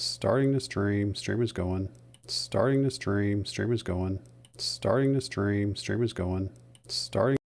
Starting the stream. Stream is going. Starting the stream. Stream is going. Starting the stream. Stream is going. Starting.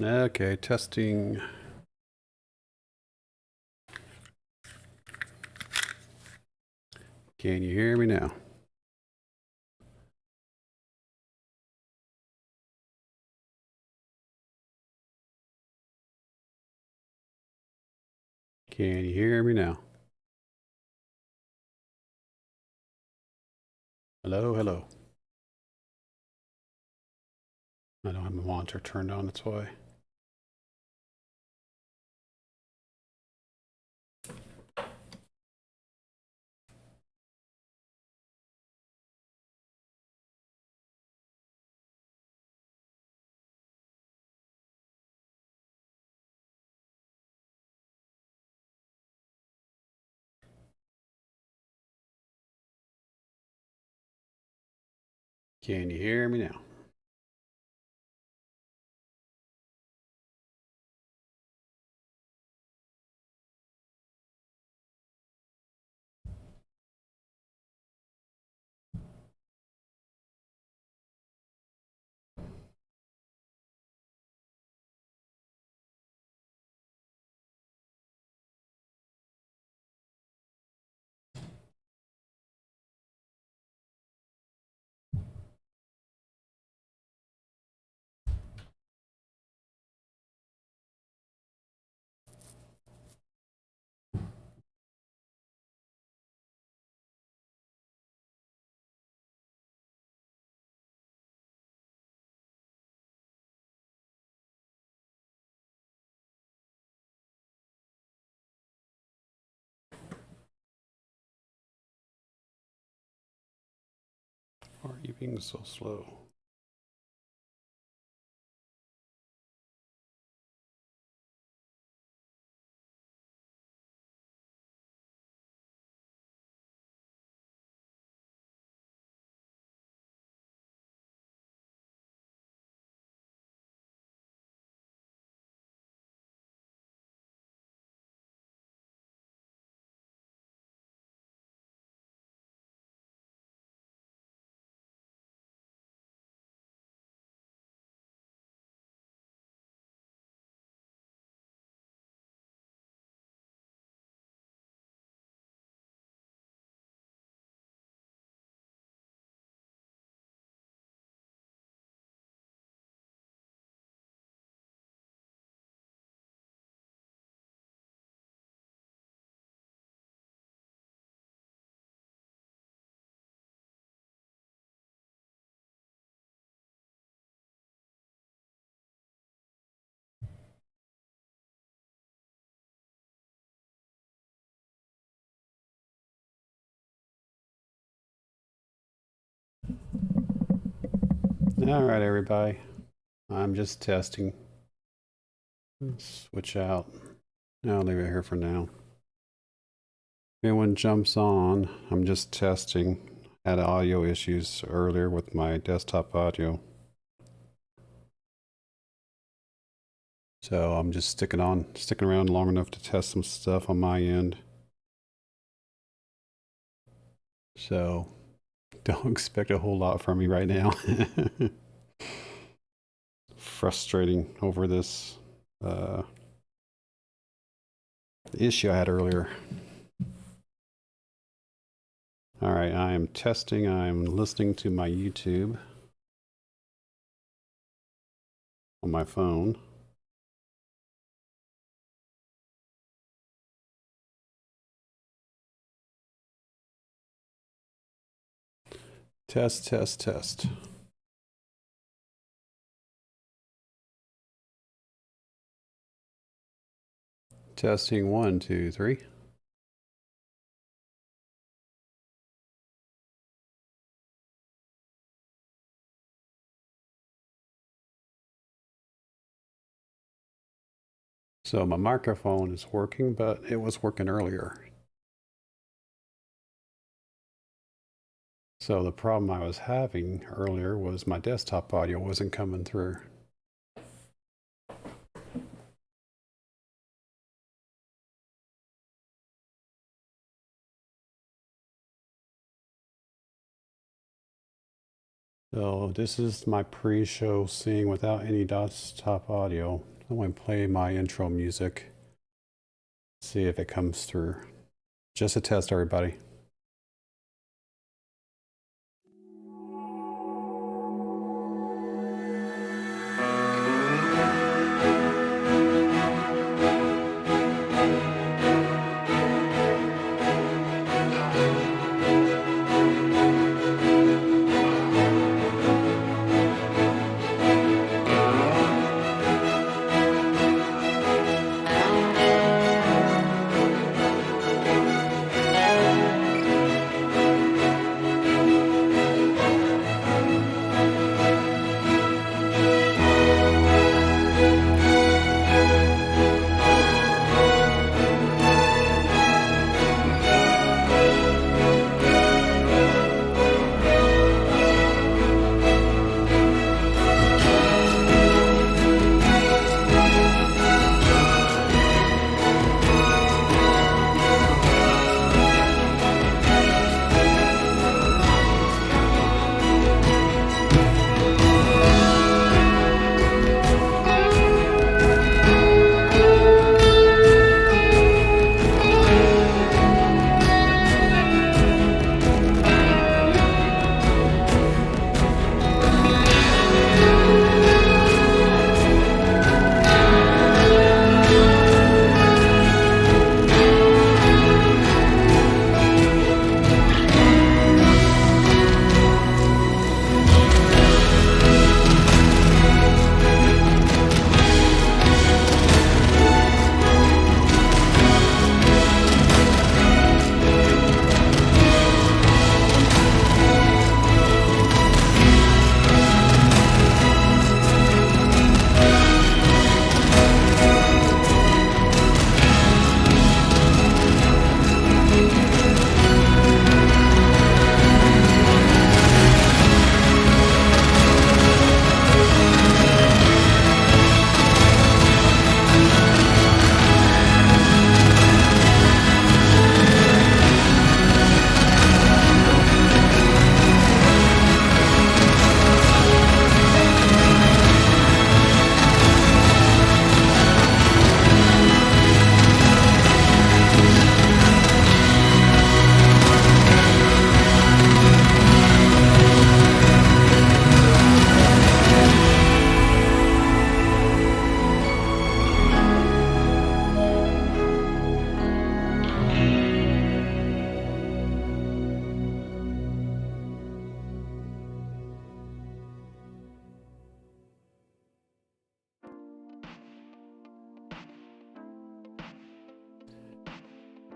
Okay, testing. Can you hear me now? Can you hear me now? Hello, hello. I don't have my monitor turned on, that's why. Can you hear me now? Why are you being so slow? All right, everybody. I'm just testing. Switch out. I'll leave it here for now. anyone jumps on, I'm just testing. Had audio issues earlier with my desktop audio. So I'm just sticking around long enough to test some stuff on my end. So don't expect a whole lot from me right now. Frustrating over this issue I had earlier. All right, I am testing. I'm listening to my YouTube on my phone. Test, test, test. Testing 1, 2, 3. So my microphone is working, but it was working earlier. So the problem I was having earlier was my desktop audio wasn't coming through. So this is my pre-show seeing without any desktop audio. I'm going to play my intro music. See if it comes through. Just a test, everybody.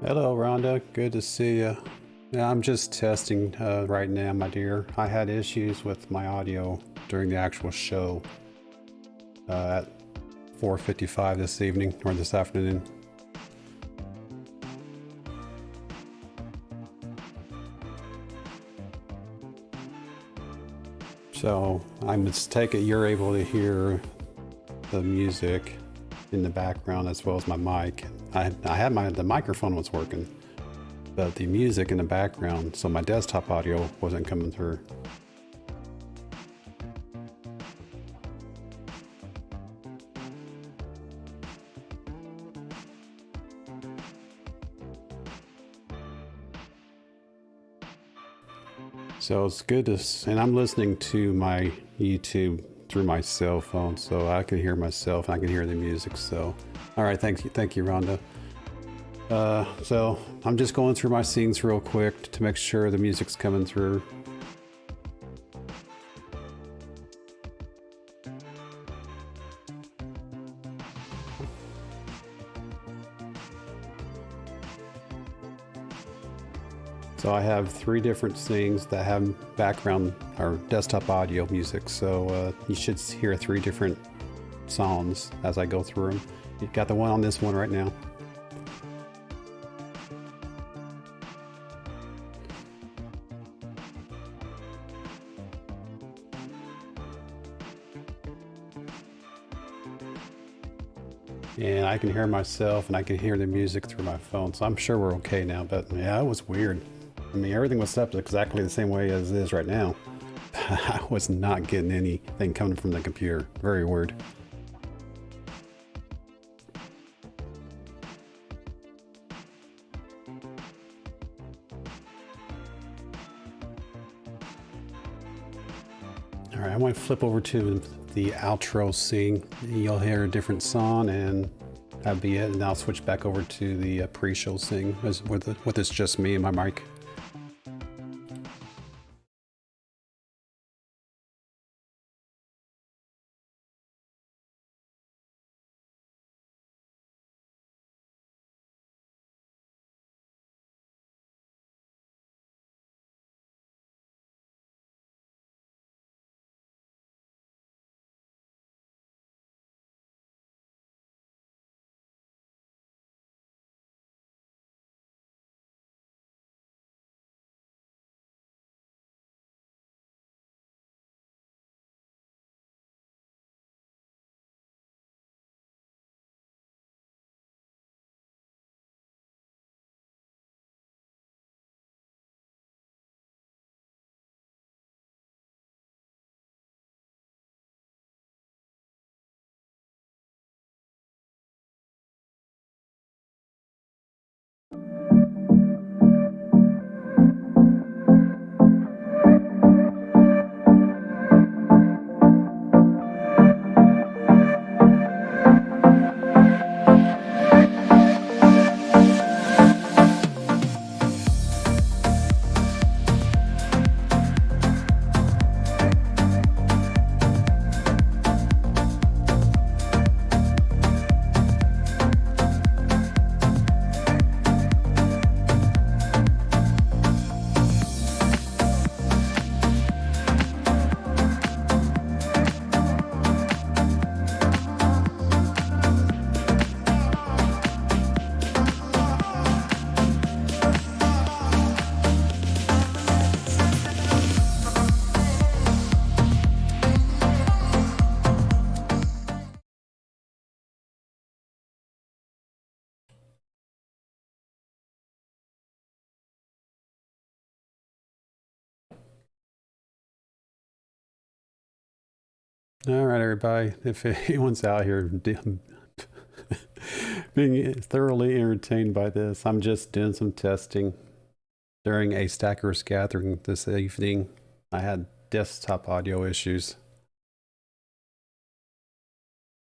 Hello, Rhonda. Good to see you. Yeah, I'm just testing right now, my dear. I had issues with my audio during the actual show at 4:55 this evening or this afternoon. So I take it you're able to hear the music in the background as well as my mic. I had the microphone was working, but the music in the background, so my desktop audio wasn't coming through. So it's good to, and I'm listening to my YouTube through my cell phone, so I can hear myself and I can hear the music. So, all right, thank you, Rhonda. So I'm just going through my scenes real quick to make sure the music's coming through. So I have 3 different things that have background or desktop audio music. So you should hear 3 different songs as I go through them. You got the one on this one right now. And I can hear myself and I can hear the music through my phone. So I'm sure we're okay now, but yeah, it was weird. I mean, everything was set up exactly the same way as it is right now. I was not getting anything coming from the computer. Very weird. All right, I want to flip over to the outro scene. You'll hear a different song and that'll be it. And I'll switch back over to the pre-show scene with it's just me and my mic. All right, everybody. If anyone's out here being thoroughly entertained by this, I'm just doing some testing. During a Stackers gathering this evening, I had desktop audio issues.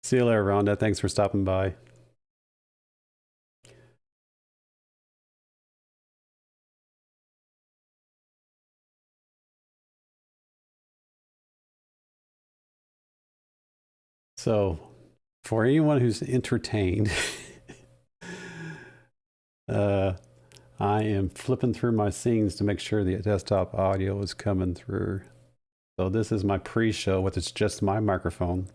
See you later, Rhonda. Thanks for stopping by. So, for anyone who's entertained, I am flipping through my scenes to make sure the desktop audio is coming through. So this is my pre-show with it's just my microphone.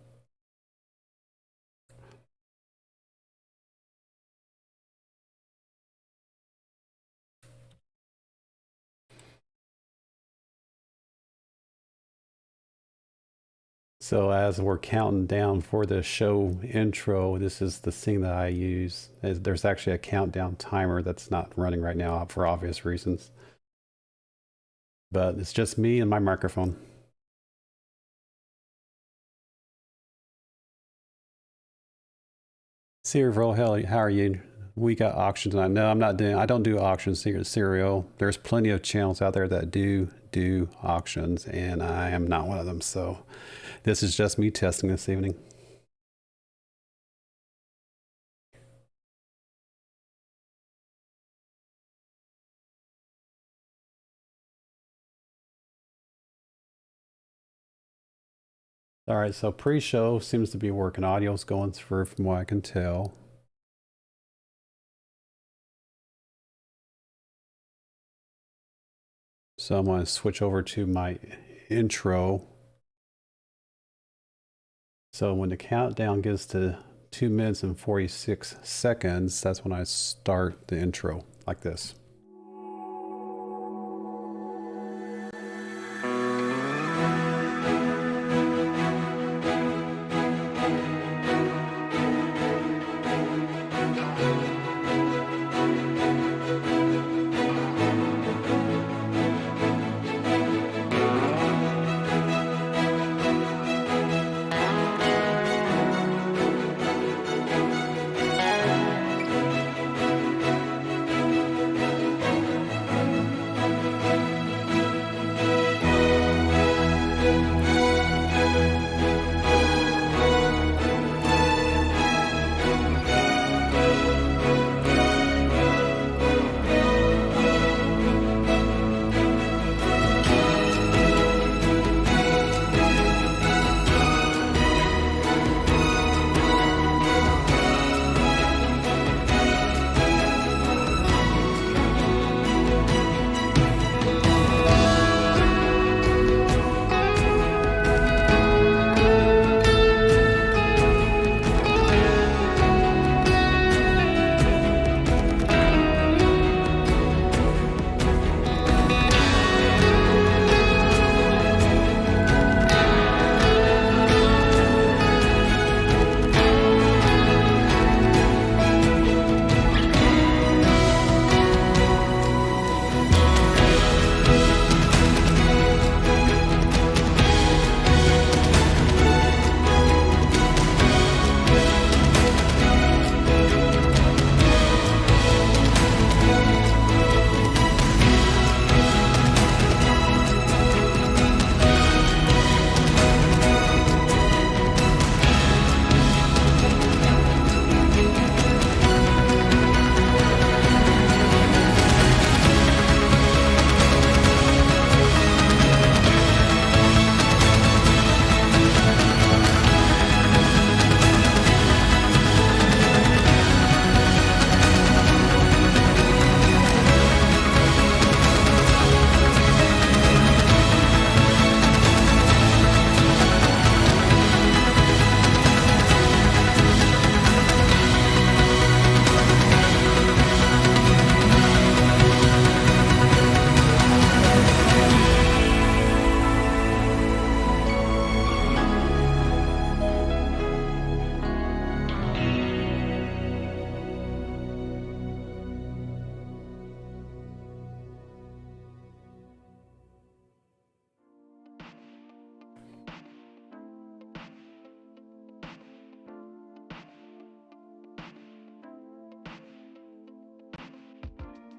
So as we're counting down for the show intro, this is the thing that I use. There's actually a countdown timer that's not running right now for obvious reasons. But it's just me and my microphone. Serial, how are you? We got auctions, and I know I don't do auctions here at Serial. There's plenty of channels out there that do auctions, and I am not one of them. So this is just me testing this evening. All right, so pre-show seems to be working. Audio's going through from what I can tell. So I'm going to switch over to my intro. So when the countdown gets to 2 minutes and 46 seconds, that's when I start the intro like this.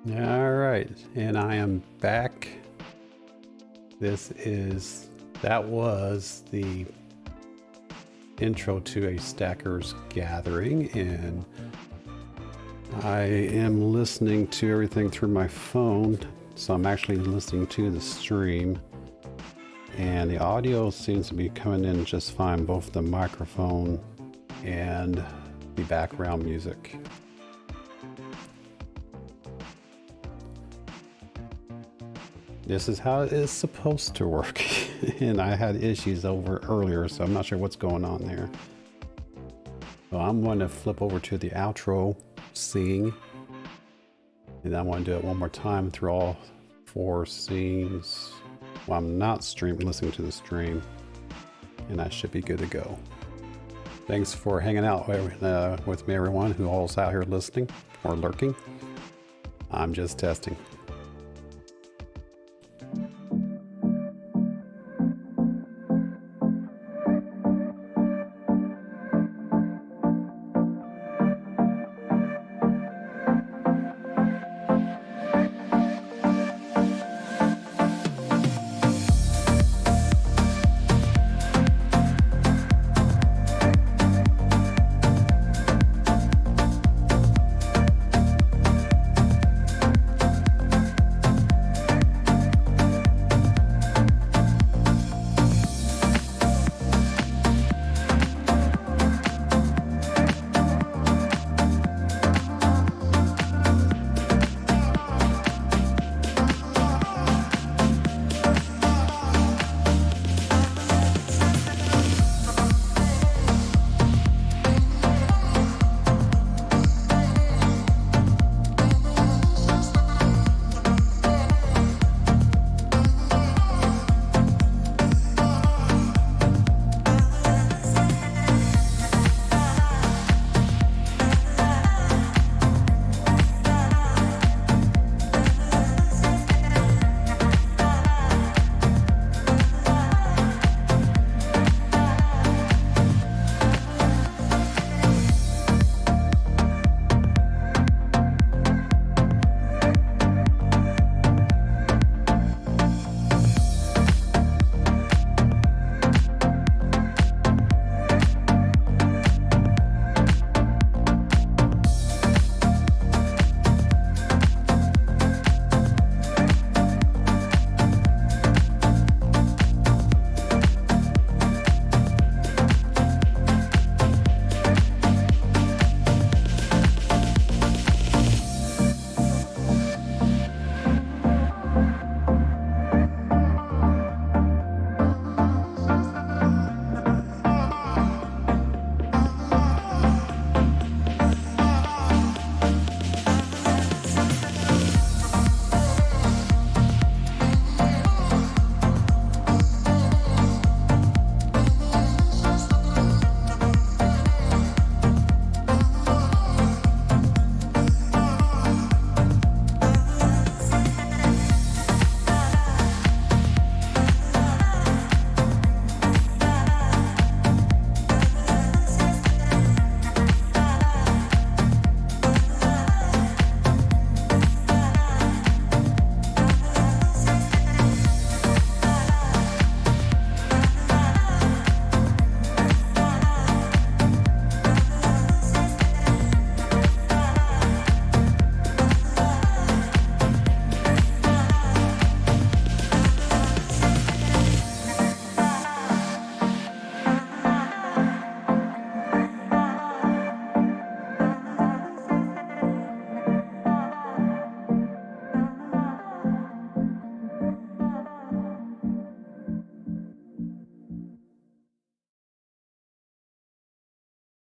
All right, and I am back. That was the intro to a Stackers Gathering, and I am listening to everything through my phone, so I'm actually listening to the stream, and the audio seems to be coming in just fine, both the microphone and the background music. This is how it is supposed to work. And I had issues over earlier, so I'm not sure what's going on there. So I'm going to flip over to the outro scene. And I want to do it one more time through all 4 scenes. Well, I'm not listening to the stream. and I should be good to go. Thanks for hanging out with me, everyone who all's out here listening or lurking. I'm just testing.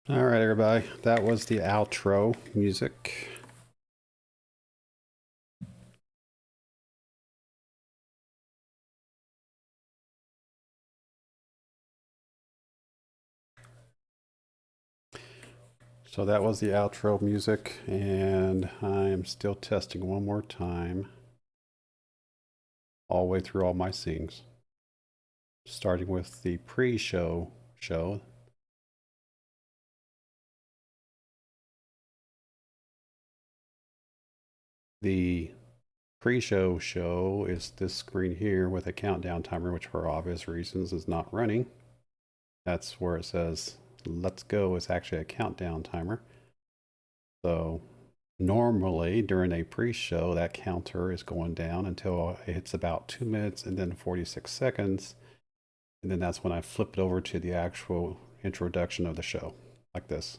All right, everybody, that was the outro music. So that was the outro music, and I'm still testing one more time all the way through all my scenes, starting with the pre-show show. The pre-show show is this screen here with a countdown timer, which for obvious reasons is not running. That's where it says let's go is actually a countdown timer. So normally during a pre-show, that counter is going down until it hits about 2 minutes and then 46 seconds. And then that's when I flip it over to the actual introduction of the show, like this.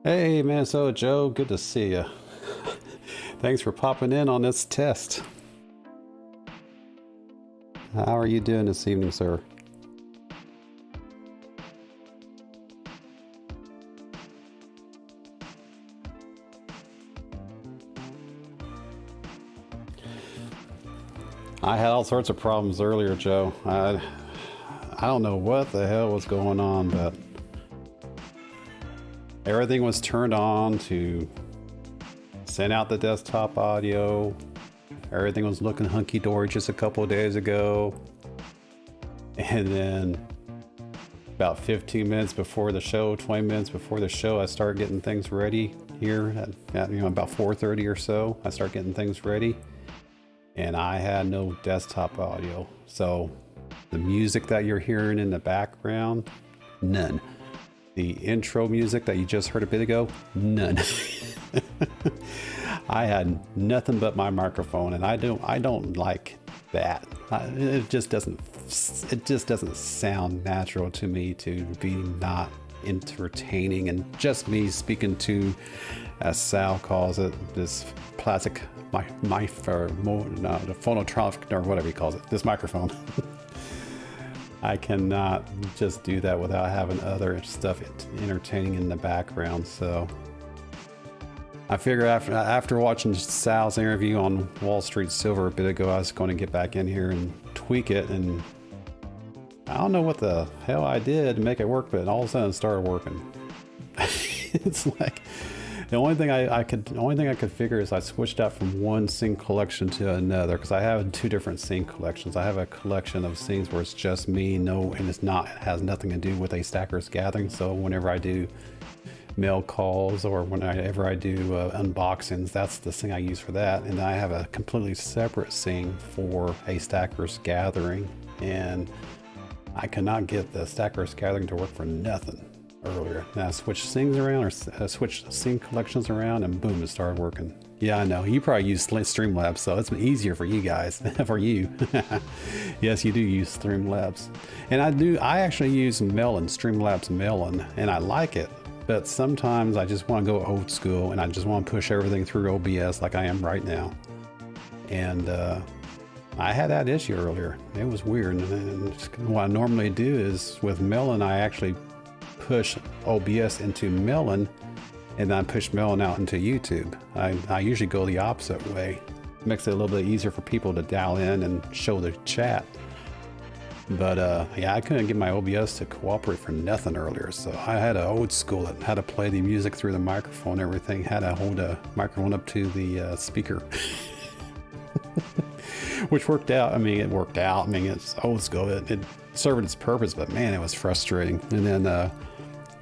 Hey, Minnesota Joe, good to see you. Thanks for popping in on this test. How are you doing this evening, sir? I had all sorts of problems earlier, Joe. I don't know what the hell was going on, but everything was turned on to send out the desktop audio. Everything was looking hunky-dory just a couple of days ago. And then about 15 minutes before the show, 20 minutes before the show, I started getting things ready here at about 4:30 or so. I start getting things ready. And I had no desktop audio. So the music that you're hearing in the background, none. The intro music that you just heard a bit ago, none. I had nothing but my microphone, and I don't like that. It just doesn't sound natural to me to be not entertaining, and just me speaking to, as Sal calls it, this plastic the phonotronic, or whatever he calls it, this microphone. I cannot just do that without having other stuff entertaining in the background. So I figure after watching Sal's interview on Wall Street Silver a bit ago, I was going to get back in here and tweak it, and I don't know what the hell I did to make it work, but all of a sudden it started working. It's like the only thing I could figure is I switched out from one scene collection to another, because I have two different scene collections. I have a collection of scenes where it's just me, and it has nothing to do with a Stackers Gathering. So whenever I do mail calls or whenever I do unboxings, that's the thing I use for that. And I have a completely separate scene for a Stackers Gathering, and I cannot get the Stackers Gathering to work for nothing earlier. And I switched scenes around, or switched scene collections around, and boom, it started working. Yeah, I know. You probably use Streamlabs, so it's been easier for you guys. For you. Yes, you do use Streamlabs. And I actually use Streamlabs Melon, and I like it. But sometimes I just want to go old school, and I just want to push everything through OBS like I am right now. And I had that issue earlier. It was weird. And what I normally do is with Melon, I actually push OBS into Melon, and then I push Melon out into YouTube. I usually go the opposite way. It makes it a little bit easier for people to dial in and show the chat. But yeah, I couldn't get my OBS to cooperate for nothing earlier, so I had to old school it, had to play the music through the microphone and everything, had to hold a microphone up to the speaker. Which worked out. I mean, it worked out. I mean, it's old school. It served its purpose, but man, it was frustrating. And then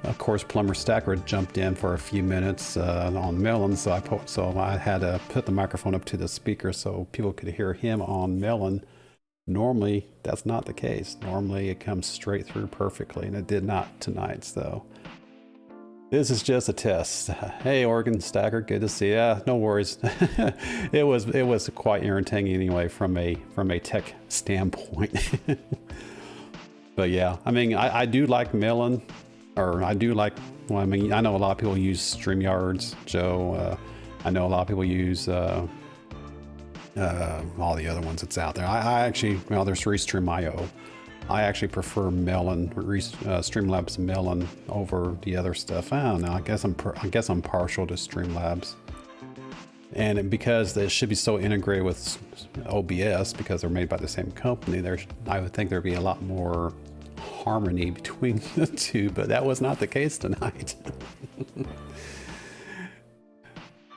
of course, Plumber Stacker jumped in for a few minutes on Melon, so I had to put the microphone up to the speaker so people could hear him on Melon. Normally, that's not the case. Normally, it comes straight through perfectly, and it did not tonight. So this is just a test. Hey, Oregon Stacker, good to see you. No worries. It was quite irritating anyway from a tech standpoint. But yeah, I mean, I do like Melon. Or I do like, well, I mean, I know a lot of people use StreamYards, Joe. I know a lot of people use all the other ones that's out there. I actually, well, there's Restream.io. I actually prefer Melon, Streamlabs Melon over the other stuff. I don't know. I guess I'm partial to Streamlabs, and because it should be so integrated with OBS because they're made by the same company, I would think there'd be a lot more harmony between the two, but that was not the case tonight.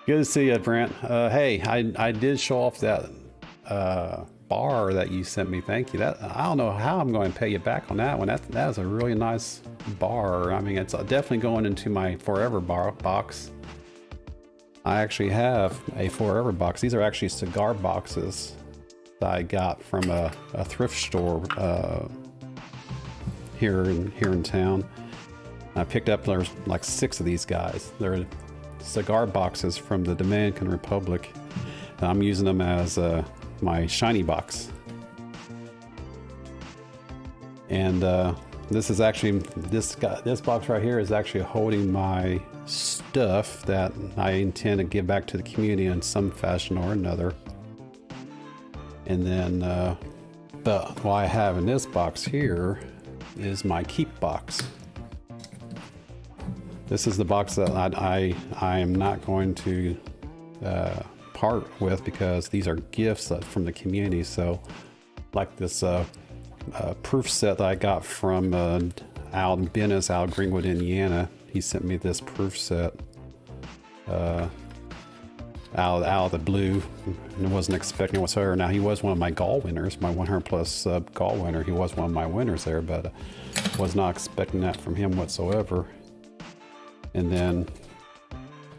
Good to see you, Brent. Hey, I did show off that bar that you sent me. Thank you. I don't know how I'm going to pay you back on that one. That is a really nice bar. I mean, it's definitely going into my forever box. I actually have a forever box. These are actually cigar boxes that I got from a thrift store here in town. I picked up, there's like 6 of these guys. They're cigar boxes from the Dominican Republic. I'm using them as my shiny box. And this is actually, this box right here is actually holding my stuff that I intend to give back to the community in some fashion or another. And then, but what I have in this box here is my keep box. This is the box that I am not going to part with, because these are gifts from the community. So like this proof set that I got from Al Bennis out of Greenwood, Indiana. He sent me this proof set out of the blue, and I wasn't expecting it whatsoever. Now, he was one of my gall winners, my 100 plus gall winner. He was one of my winners there, but was not expecting that from him whatsoever. And then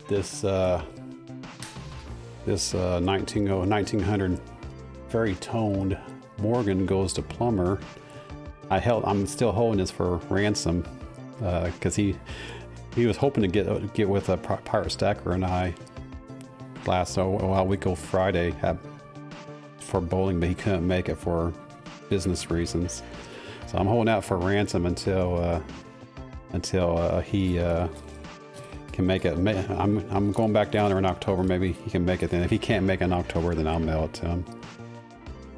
this 1900 very toned Morgan Goes to Plumber. I'm still holding this for ransom, because he was hoping to get with a Pirate Stacker and I last week of Friday for bowling, but he couldn't make it for business reasons. So I'm holding out for ransom until he can make it. I'm going back down there in October. Maybe he can make it then. If he can't make it in October, then I'll mail it to him.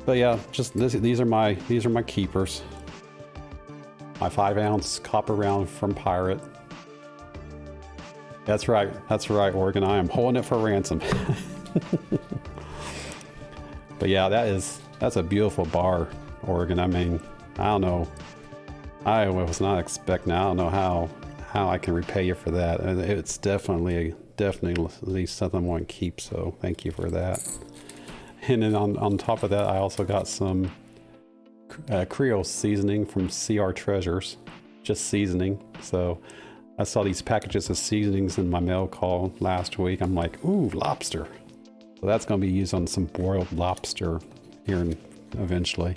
But yeah, just these are my keepers. My 5-ounce copper round from Pirate. That's right, Oregon. I am holding it for ransom. But yeah, that's a beautiful bar, Oregon. I mean, I don't know. I was not expecting. I don't know how I can repay you for that. It's definitely something I want to keep. So thank you for that. And then on top of that, I also got some Creole seasoning from CR Treasures, just seasoning. So I saw these packages of seasonings in my mail call last week. I'm like, ooh, lobster. So that's going to be used on some broiled lobster here eventually.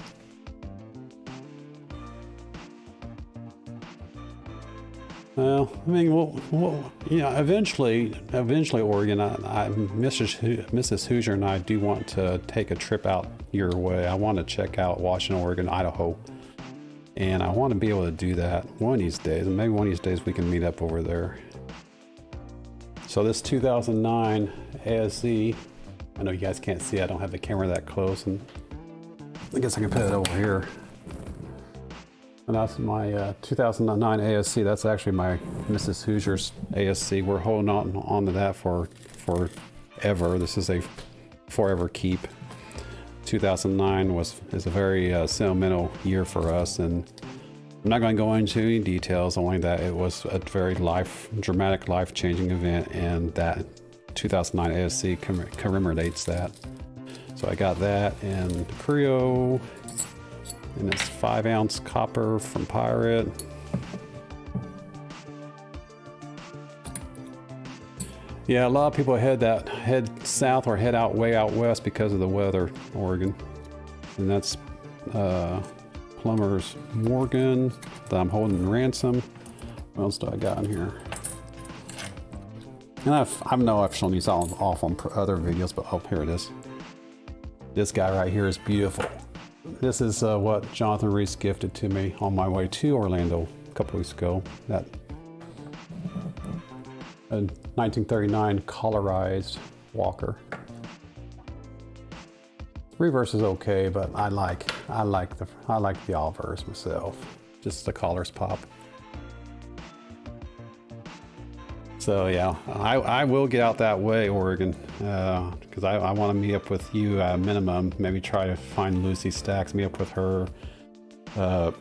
Well, I mean, well, you know, eventually, Oregon, Mrs. Hoosier and I do want to take a trip out your way. I want to check out Washington, Oregon, Idaho, and I want to be able to do that one of these days. And maybe one of these days we can meet up over there. So this 2009 ASE, I know you guys can't see, I don't have the camera that close, and I guess I can put it over here. And that's my 2009 ASC. That's actually my Mrs. Hoosier's ASC. We're holding on to that for forever. This is a forever keep. 2009 is a very sentimental year for us, and I'm not going to go into any details, only that it was a very dramatic, life-changing event, and that 2009 ASC commemorates that. So I got that, and Creole. And it's 5-ounce copper from Pirate. Yeah, a lot of people head south or head way out west because of the weather, Oregon. And that's Plumber's Morgan that I'm holding ransom. What else do I got in here? And I know I've shown these off on other videos, but oh, here it is. This guy right here is beautiful. This is what Jonathan Reese gifted to me on my way to Orlando a couple weeks ago. That a 1939 colorized Walker. Reverse is okay, but I like the obverse myself. Just the colors pop. So yeah, I will get out that way, Oregon, because I want to meet up with you at minimum. Maybe try to find Lucy Stacks, meet up with her. I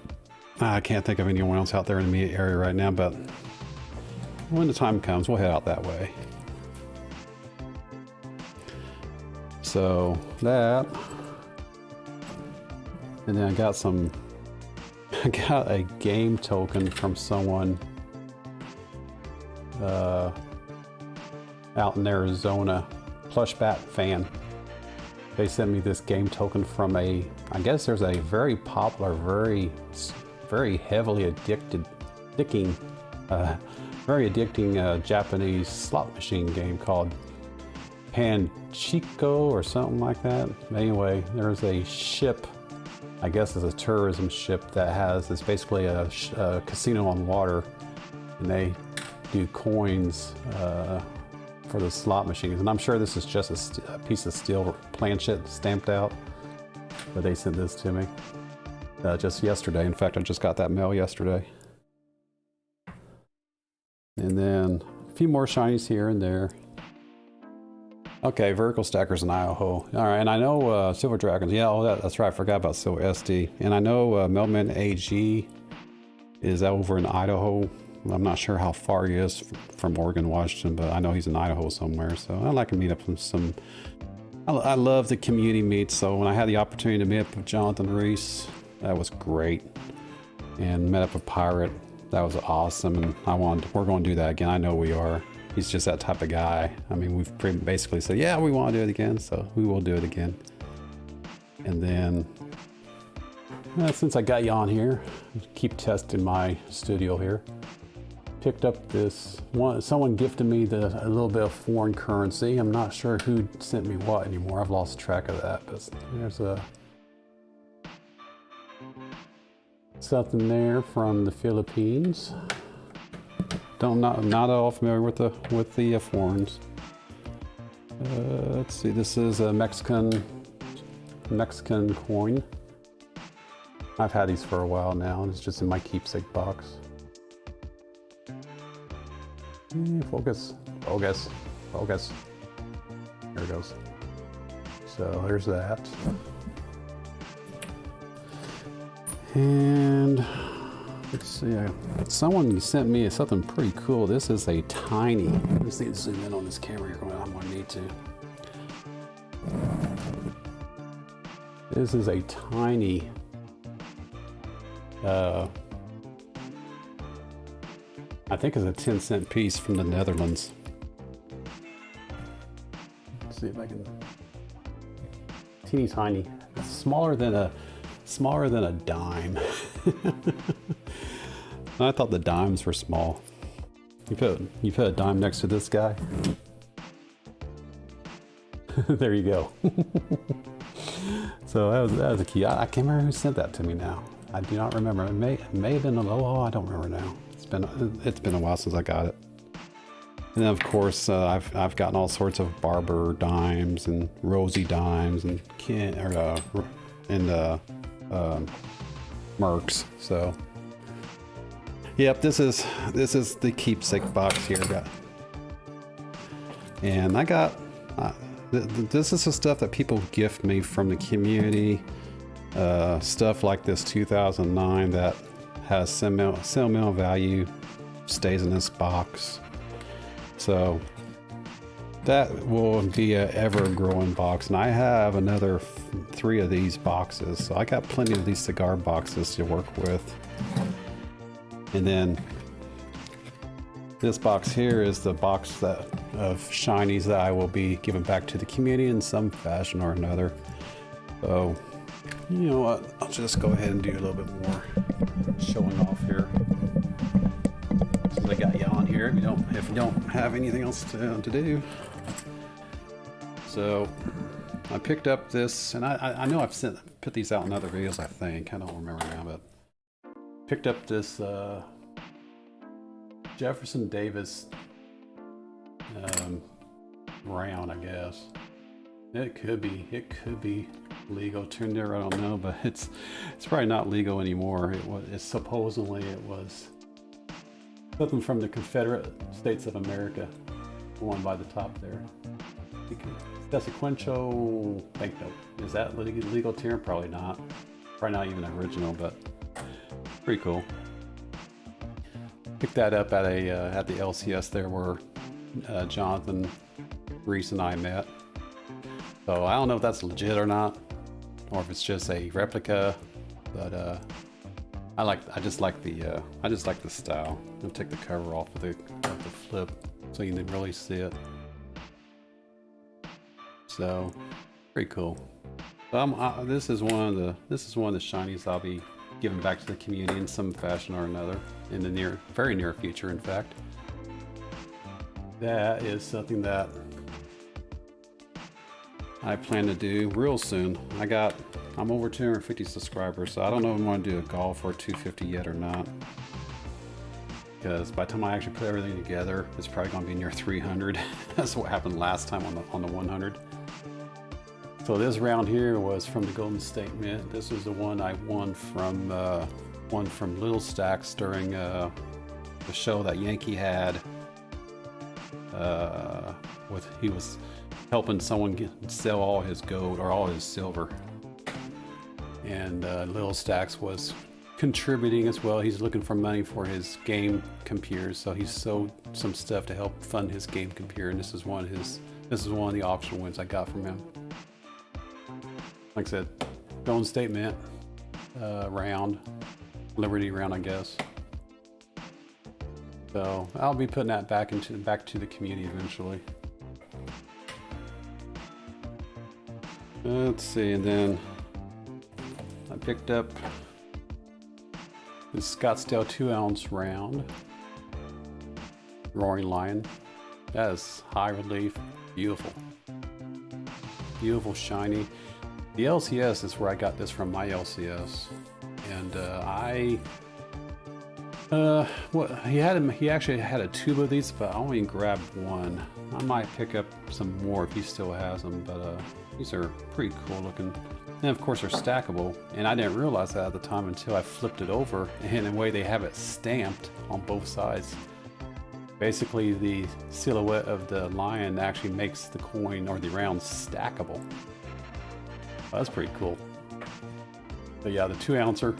can't think of anyone else out there in the immediate area right now, but when the time comes, we'll head out that way. So that, and then I got a game token from someone out in Arizona, Plush Bat fan. They sent me this game token from I guess there's a very popular, very heavily addicting Japanese slot machine game called Panchico or something like that. Anyway, there's a ship I guess it's a tourism ship that has, it's basically a casino on water, and they do coins for the slot machines. And I'm sure this is just a piece of steel planchet stamped out, but they sent this to me just yesterday. In fact, I just got that mail yesterday. And then a few more shinies here and there. Okay, vertical stackers in Idaho. All right, and I know Silver Dragons. Yeah, oh, that's right. I forgot about Silver SD. And I know Melman AG is over in Idaho. I'm not sure how far he is from Oregon, Washington, but I know he's in Idaho somewhere. So I'd like to meet up with some. I love the community meets. So when I had the opportunity to meet up with Jonathan Reese, that was great. And met up with Pirate. That was awesome. And we're going to do that again. I know we are. He's just that type of guy. I mean, we've basically said, yeah, we want to do it again, so we will do it again. And then, since I got you on here, keep testing my studio here. Picked up this one. Someone gifted me a little bit of foreign currency. I'm not sure who sent me what anymore. I've lost track of that. But there's something there from the Philippines. Not at all familiar with the foreigns. Let's see. This is a Mexican coin. I've had these for a while now, and it's just in my keepsake box. Focus. There it goes. So there's that. And let's see, someone sent me something pretty cool. This is a tiny, let's see, zoom in on this camera here. I'm going to need to. This is a tiny, I think it's a 10-cent piece from the Netherlands. Let's see if I can, teeny tiny. It's smaller than a dime. I thought the dimes were small. You put a dime next to this guy. There you go. So that was a key. I can't remember who sent that to me now. I do not remember. It may have been Aloha. I don't remember now. It's been a while since I got it. And then of course I've gotten all sorts of Barber dimes and Rosie dimes and Mercs. So. Yep, this is the keepsake box here, and I got this is the stuff that people gift me from the community. Stuff like this 2009 that has sentimental value stays in this box. So that will be an ever-growing box, and I have another 3 of these boxes. So I got plenty of these cigar boxes to work with. And then this box here is the box of shinies that I will be giving back to the community in some fashion or another. So, you know what? I'll just go ahead and do a little bit more showing off here. Since I got you on here, if you don't have anything else to do. So, I picked up this, and I know I've put these out in other videos, I think. I don't remember now, but picked up this Jefferson Davis round, I guess. It could be legal. Turned there, I don't know, but it's probably not legal anymore. Supposedly it was something from the Confederate States of America. The one by the top there. That's a sequential banknote. Is that legal term? Probably not. Probably not even original, but pretty cool. Picked that up at the LCS there where Jonathan Reese and I met. So I don't know if that's legit or not, or if it's just a replica. But I just like the style. I'll take the cover off of the flip so you can really see it. So pretty cool. This is one of the shinies I'll be giving back to the community in some fashion or another in the very near future. In fact, that is something that I plan to do real soon. I'm over 250 subscribers, so I don't know if I'm going to do a goal for 250 yet or not. Because by the time I actually put everything together, it's probably going to be near 300. That's what happened last time on the 100. So this round here was from the Golden State Mint. This is the one I won from Little Stacks during the show that Yankee had. He was helping someone sell all his gold or all his silver, and Little Stacks was contributing as well. He's looking for money for his game computers, so he sold some stuff to help fund his game computer, and this is one of the auction wins I got from him. Like I said, Golden State Mint round, Liberty round, I guess. So I'll be putting that back to the community eventually. Let's see, and then I picked up this Scottsdale 2-ounce round, Roaring Lion. That is high relief, beautiful, beautiful, shiny. The LCS is where I got this from, my LCS, and he actually had a tube of these, but I only grabbed one. I might pick up some more if he still has them, but these are pretty cool looking. And of course they're stackable, and I didn't realize that at the time until I flipped it over, and in a way they have it stamped on both sides. Basically the silhouette of the lion actually makes the coin or the round stackable. That's pretty cool. But yeah, the 2-ouncer.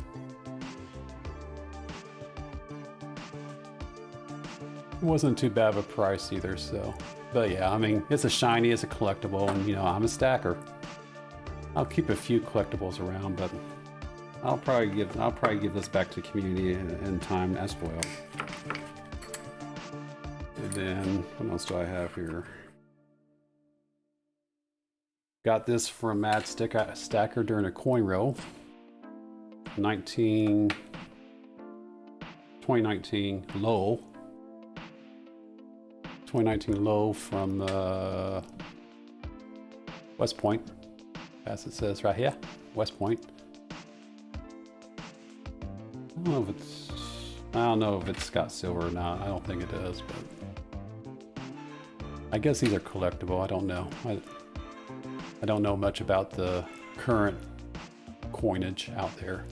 It wasn't too bad of a price either, so. But yeah, I mean, it's a shiny, it's a collectible, and you know, I'm a stacker. I'll keep a few collectibles around, but I'll probably give this back to the community in time as well. And then, what else do I have here? Got this from Mad Stacker during a coin roll. 2019 low. 2019 low from West Point, as it says right here, West Point. I don't know if it's got silver or not. I don't think it does, but I guess these are collectible. I don't know. I don't know much about the current coinage out there.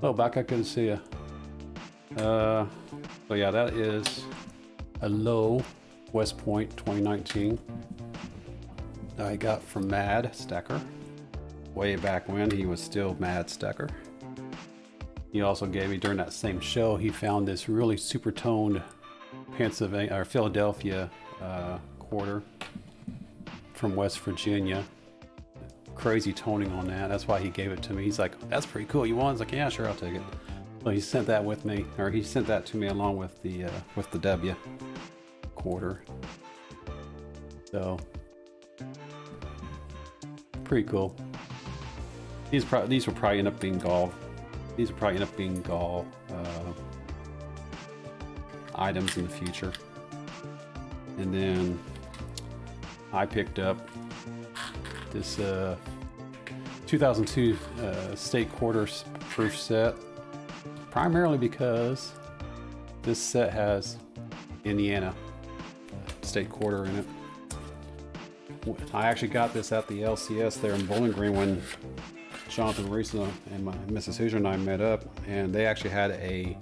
Oh, back, I couldn't see you. So yeah, that is a low West Point 2019 that I got from Mad Stacker way back when he was still Mad Stacker. He also gave me, during that same show, he found this really super toned Philadelphia quarter from West Virginia. Crazy toning on that. That's why he gave it to me. He's like, "That's pretty cool. You want?" I was like, "Yeah, sure, I'll take it." So he sent that with me, or he sent that to me along with the W quarter. So pretty cool. These will probably end up being gall. These will probably end up being gall items in the future. And then I picked up this 2002 state quarters proof set, primarily because this set has Indiana state quarter in it. I actually got this at the LCS there in Bowling Green when Jonathan Reese and Mrs. Hoosier and I met up, and they actually had a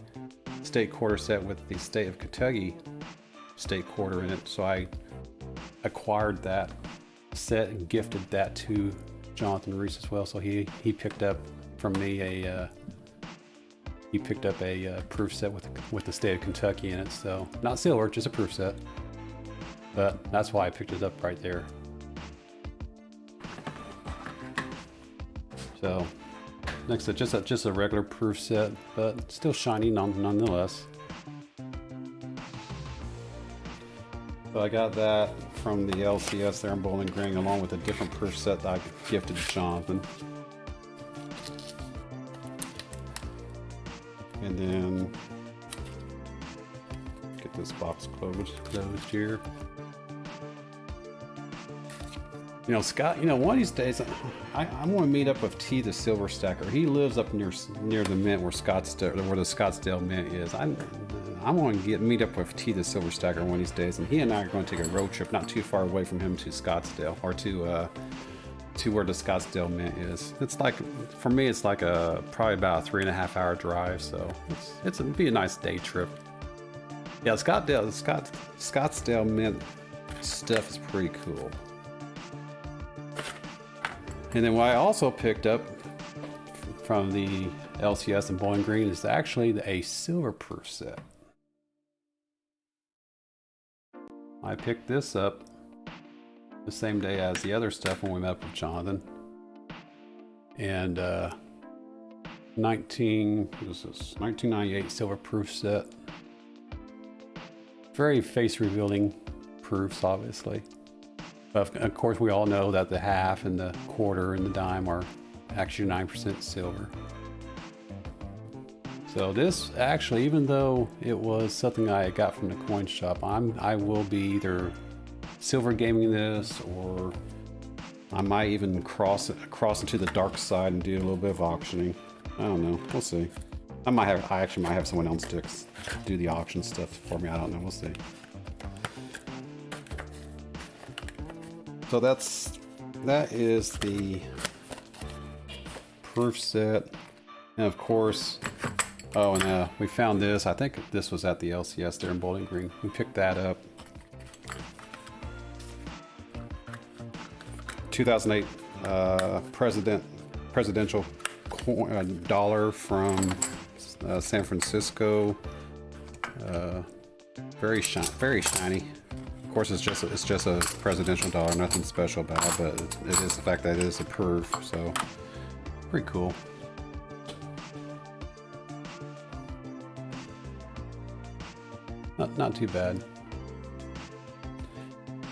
state quarter set with the state of Kentucky state quarter in it. So I acquired that set and gifted that to Jonathan Reese as well. So he picked up from me a proof set with the state of Kentucky in it. So not silver, just a proof set. But that's why I picked it up right there. So next, just a regular proof set, but still shiny nonetheless. So I got that from the LCS there in Bowling Green, along with a different proof set that I gifted to Jonathan. And then get this box closed here. You know, Scott, you know, one of these days, I'm going to meet up with T, the Silver Stacker. He lives up near the Mint where the Scottsdale Mint is. I'm going to meet up with T, the Silver Stacker one of these days, and he and I are going to take a road trip not too far away from him to Scottsdale, or to where the Scottsdale Mint is. It's like, for me, it's like probably about a 3.5 hour drive, so it'd be a nice day trip. Yeah, Scottsdale Mint stuff is pretty cool. And then what I also picked up from the LCS and Bowling Green is actually a silver proof set. I picked this up the same day as the other stuff when we met up with Jonathan. And 1998 silver proof set. Very face revealing proofs, obviously. But of course, we all know that the half and the quarter and the dime are actually 9% silver. So this actually, even though it was something I got from the coin shop, I will be either silver gaming this, or I might even cross into the dark side and do a little bit of auctioning. I don't know. We'll see. I actually might have someone else do the auction stuff for me. I don't know. We'll see. So that is the proof set, and of course, oh, and we found this. I think this was at the LCS there in Bowling Green. We picked that up. 2008 presidential dollar from San Francisco. Very shiny. Of course, it's just a presidential dollar, nothing special about it, but it is the fact that it is a proof, so pretty cool. Not too bad.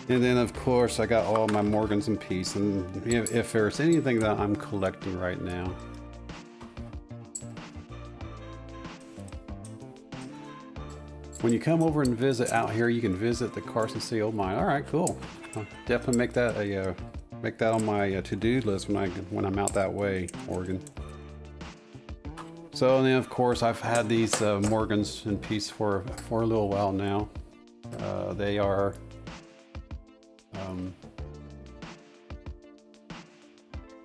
And then of course I got all my Morgans in peace, and if there's anything that I'm collecting right now, when you come over and visit out here, you can visit the Carson City Old Mine. All right, cool. I'll definitely make that on my to-do list when I'm out that way, Oregon. So, and then of course I've had these Morgans in peace for a little while now. They are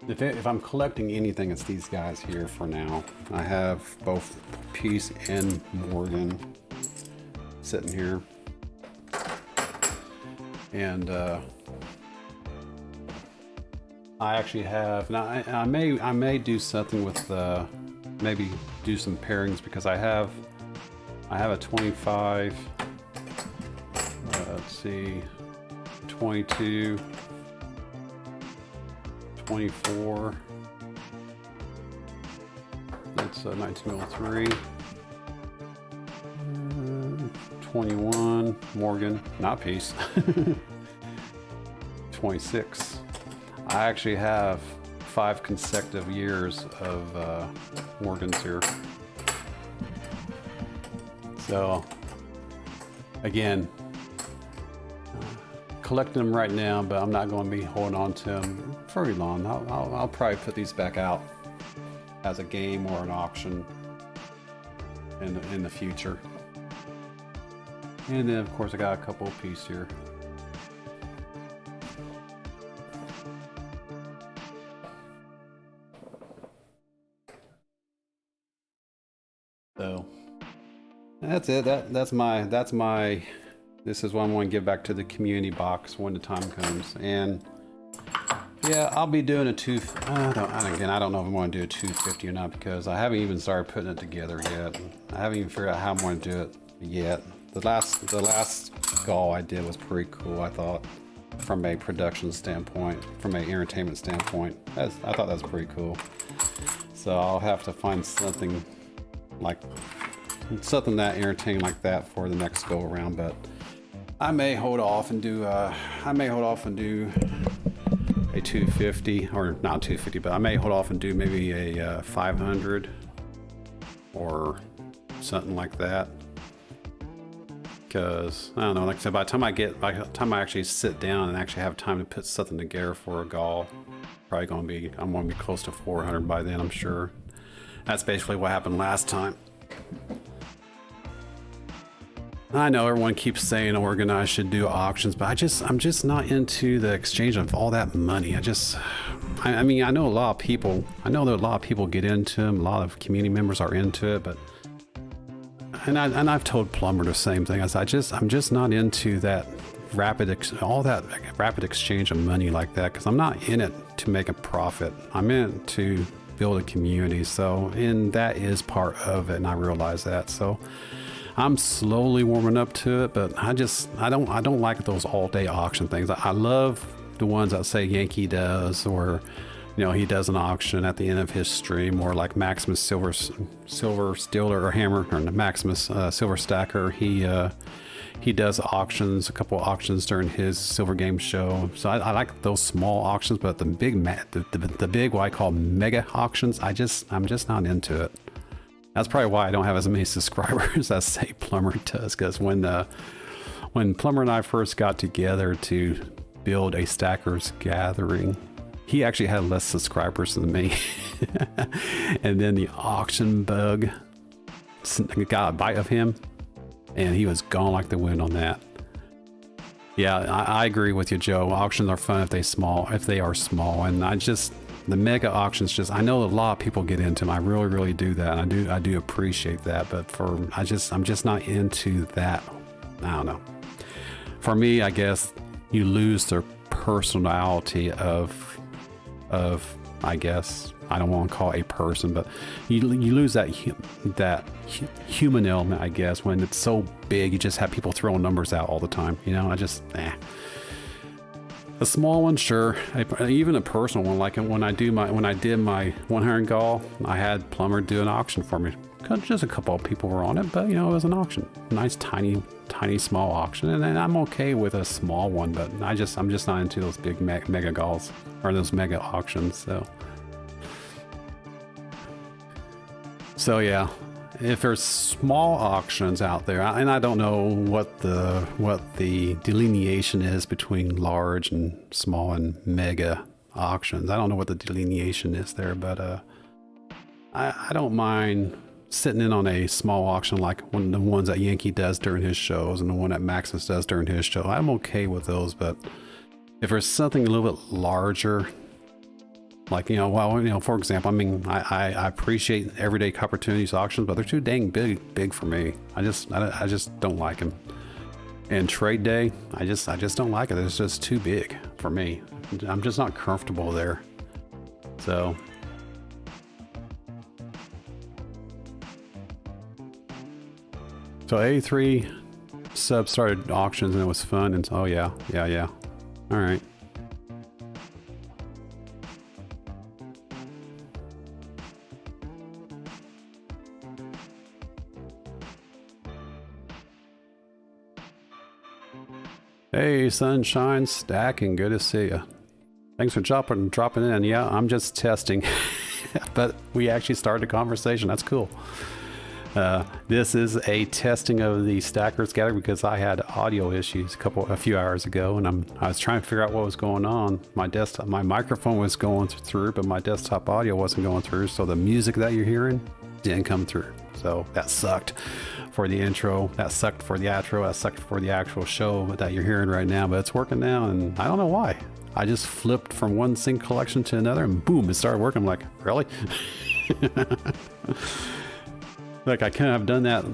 if I'm collecting anything, it's these guys here for now. I have both Peace and Morgan sitting here, and I actually have now. I may do something with maybe do some pairings, because I have a 25. Let's see, 22, 24. That's 1903. 21 Morgan, not Peace. 26. I actually have 5 consecutive years of Morgans here. So again, collecting them right now, but I'm not going to be holding on to them for very long. I'll probably put these back out as a game or an auction in the future. And then of course I got a couple of pieces here. So that's it. That's my this is what I'm going to give back to the community box when the time comes. And yeah, I'll be doing I don't know if I'm going to do a 250 or not, because I haven't even started putting it together yet. I haven't even figured out how I'm going to do it yet. The last goal I did was pretty cool, I thought, from a production standpoint, from an entertainment standpoint. I thought that was pretty cool. So I'll have to find something that entertaining like that for the next go around. But I may hold off and do a 250, or not 250, but I may hold off and do maybe a 500 or something like that. because I don't know, like I said, by the time I actually sit down and actually have time to put something together for a gall, I'm gonna be close to 400 by then, I'm sure. That's basically what happened last time. I know everyone keeps saying organized should do auctions, but I'm just not into the exchange of all that money. I mean, I know a lot of people, I know that a lot of people get into them, a lot of community members are into it, but I've told Plumber the same thing. I'm just not into that rapid exchange of money like that, because I'm not in it to make a profit. I'm in it to build a community. So, and that is part of it, and I realize that. So I'm slowly warming up to it, but I don't like those all day auction things. I love the ones that say Yankee does, or he does an auction at the end of his stream, or like Maximus Silver Stealer or Hammer, or Maximus Silver Stacker. He does auctions, a couple of auctions during his Silver Game show. So I like those small auctions, but the big what I call mega auctions, I'm just not into it. That's probably why I don't have as many subscribers as say Plumber does, because when Plumber and I first got together to build a Stackers Gathering, he actually had less subscribers than me. And then the auction bug got a bite of him, and he was gone like the wind on that. Yeah, I agree with you, Joe. Auctions are fun if they are small, and the mega auctions, I know a lot of people get into them. I really, really do that. And I do appreciate that, but I'm just not into that. I don't know. For me, I guess you lose the personality of I guess, I don't want to call it a person, but you lose that human element, I guess, when it's so big. You just have people throwing numbers out all the time. A small one, sure. Even a personal one, like when I did my 100 gall, I had Plumber do an auction for me. Just a couple of people were on it, but it was an auction, nice tiny small auction, and then I'm okay with a small one. But I'm just not into those big mega galls or those mega auctions. So yeah. If there's small auctions out there, and I don't know what the delineation is between large and small and mega auctions. I don't know what the delineation is there, but I don't mind sitting in on a small auction, like one of the ones that Yankee does during his shows and the one that Maximus does during his show. I'm okay with those, but if there's something a little bit larger, like, for example, I mean, I appreciate everyday opportunities auctions, but they're too dang big for me. I just don't like them. And trade day, I just don't like it. It's just too big for me. I'm just not comfortable there. So A3 sub started auctions and it was fun. And oh yeah. All right. Hey, Sunshine Stacking, good to see you. Thanks for dropping in. Yeah, I'm just testing, but we actually started a conversation. That's cool. This is a testing of the Stackers Gathering because I had audio issues a few hours ago, and I was trying to figure out what was going on. My microphone was going through, but my desktop audio wasn't going through. So the music that you're hearing didn't come through. So that sucked for the intro. That sucked for the outro. That sucked for the actual show that you're hearing right now. But it's working now, and I don't know why. I just flipped from one sync collection to another, and boom, it started working. I'm like, really? Like, I couldn't have done that,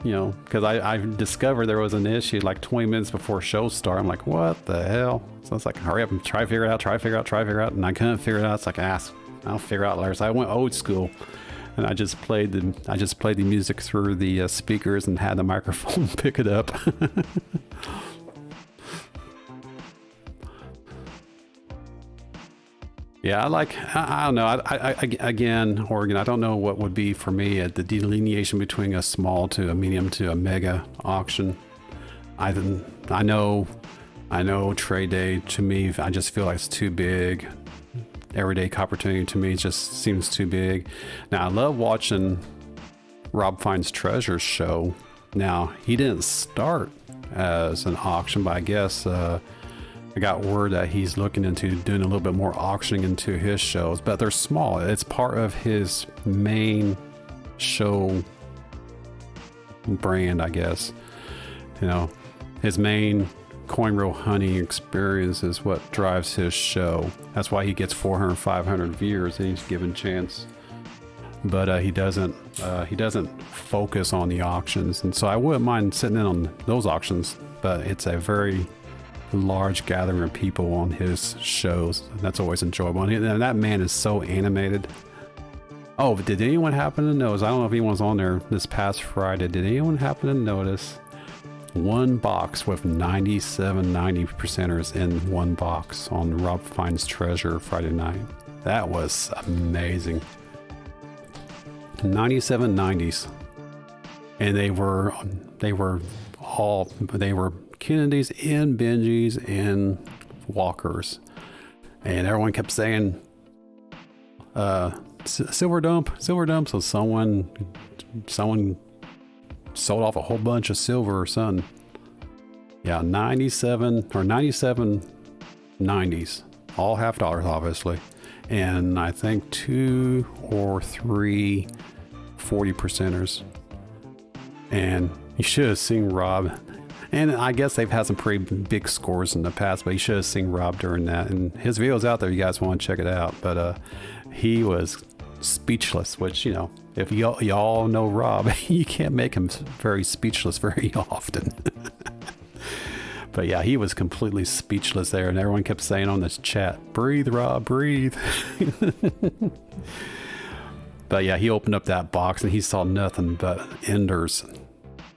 because I discovered there was an issue like 20 minutes before show start. I'm like, what the hell? So it's like, hurry up and try to figure it out. And I couldn't figure it out. It's like, I'll figure it out later. So I went old school. And I just played the music through the speakers and had the microphone pick it up. Yeah, I don't know. Again, Oregon, I don't know what would be for me the delineation between a small to a medium to a mega auction. I know trade day to me, I just feel like it's too big. Everyday opportunity to me just seems too big. Now, I love watching Rob Finds Treasures show. Now, he didn't start as an auction, but I guess I got word that he's looking into doing a little bit more auctioning into his shows, but they're small. It's part of his main show brand, I guess. You know, his main coin reel hunting experience is what drives his show. That's why he gets 400, 500 viewers, and he's given chance. But he doesn't focus on the auctions, and so I wouldn't mind sitting in on those auctions. But it's a very large gathering of people on his shows. That's always enjoyable, and that man is so animated. Oh, did anyone happen to notice? I don't know if anyone was on there this past Friday. Did anyone happen to notice one box with 97 90%ers in one box on Rob Finds Treasure Friday night? That was amazing. 97 90s, and they were Kennedys and Benjis and Walkers, and everyone kept saying silver dump. So someone sold off a whole bunch of silver or something. Yeah, 97 90s, all $50 obviously, and I think 2 or 3 40%ers. And you should have seen Rob, and I guess they've had some pretty big scores in the past, but you should have seen Rob during that, and his video's out there. You guys want to check it out. But he was speechless, which, you know, if y'all know Rob, you can't make him very speechless very often. But yeah, he was completely speechless there, and everyone kept saying on this chat, "Breathe, Rob, breathe." But yeah, he opened up that box and he saw nothing but enders.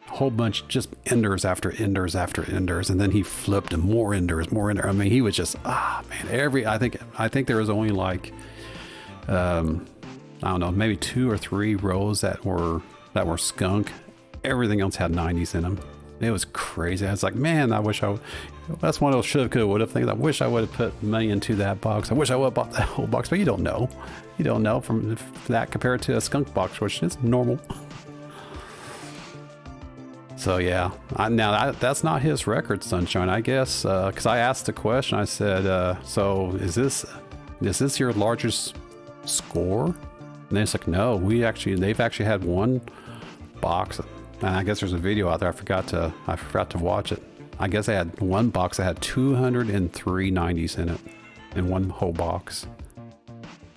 A whole bunch, just enders after enders after enders, and then he flipped and more enders, more enders. I mean, he was just man. I think there was only like I don't know, maybe 2 or 3 rows that were skunk. Everything else had 90s in them. It was crazy. I was like, man, I wish that's one of those should have, could have, would have things. I wish I would have put money into that box. I wish I would have bought that whole box, but you don't know. You don't know from that compared to a skunk box, which is normal. So yeah, that's not his record, Sunshine, I guess, because I asked the question. I said, so is this your largest score? And they're like, no, they've actually had one box, and I guess there's a video out there. I forgot to watch it. I guess they had one box that had 203 90s in it, in one whole box.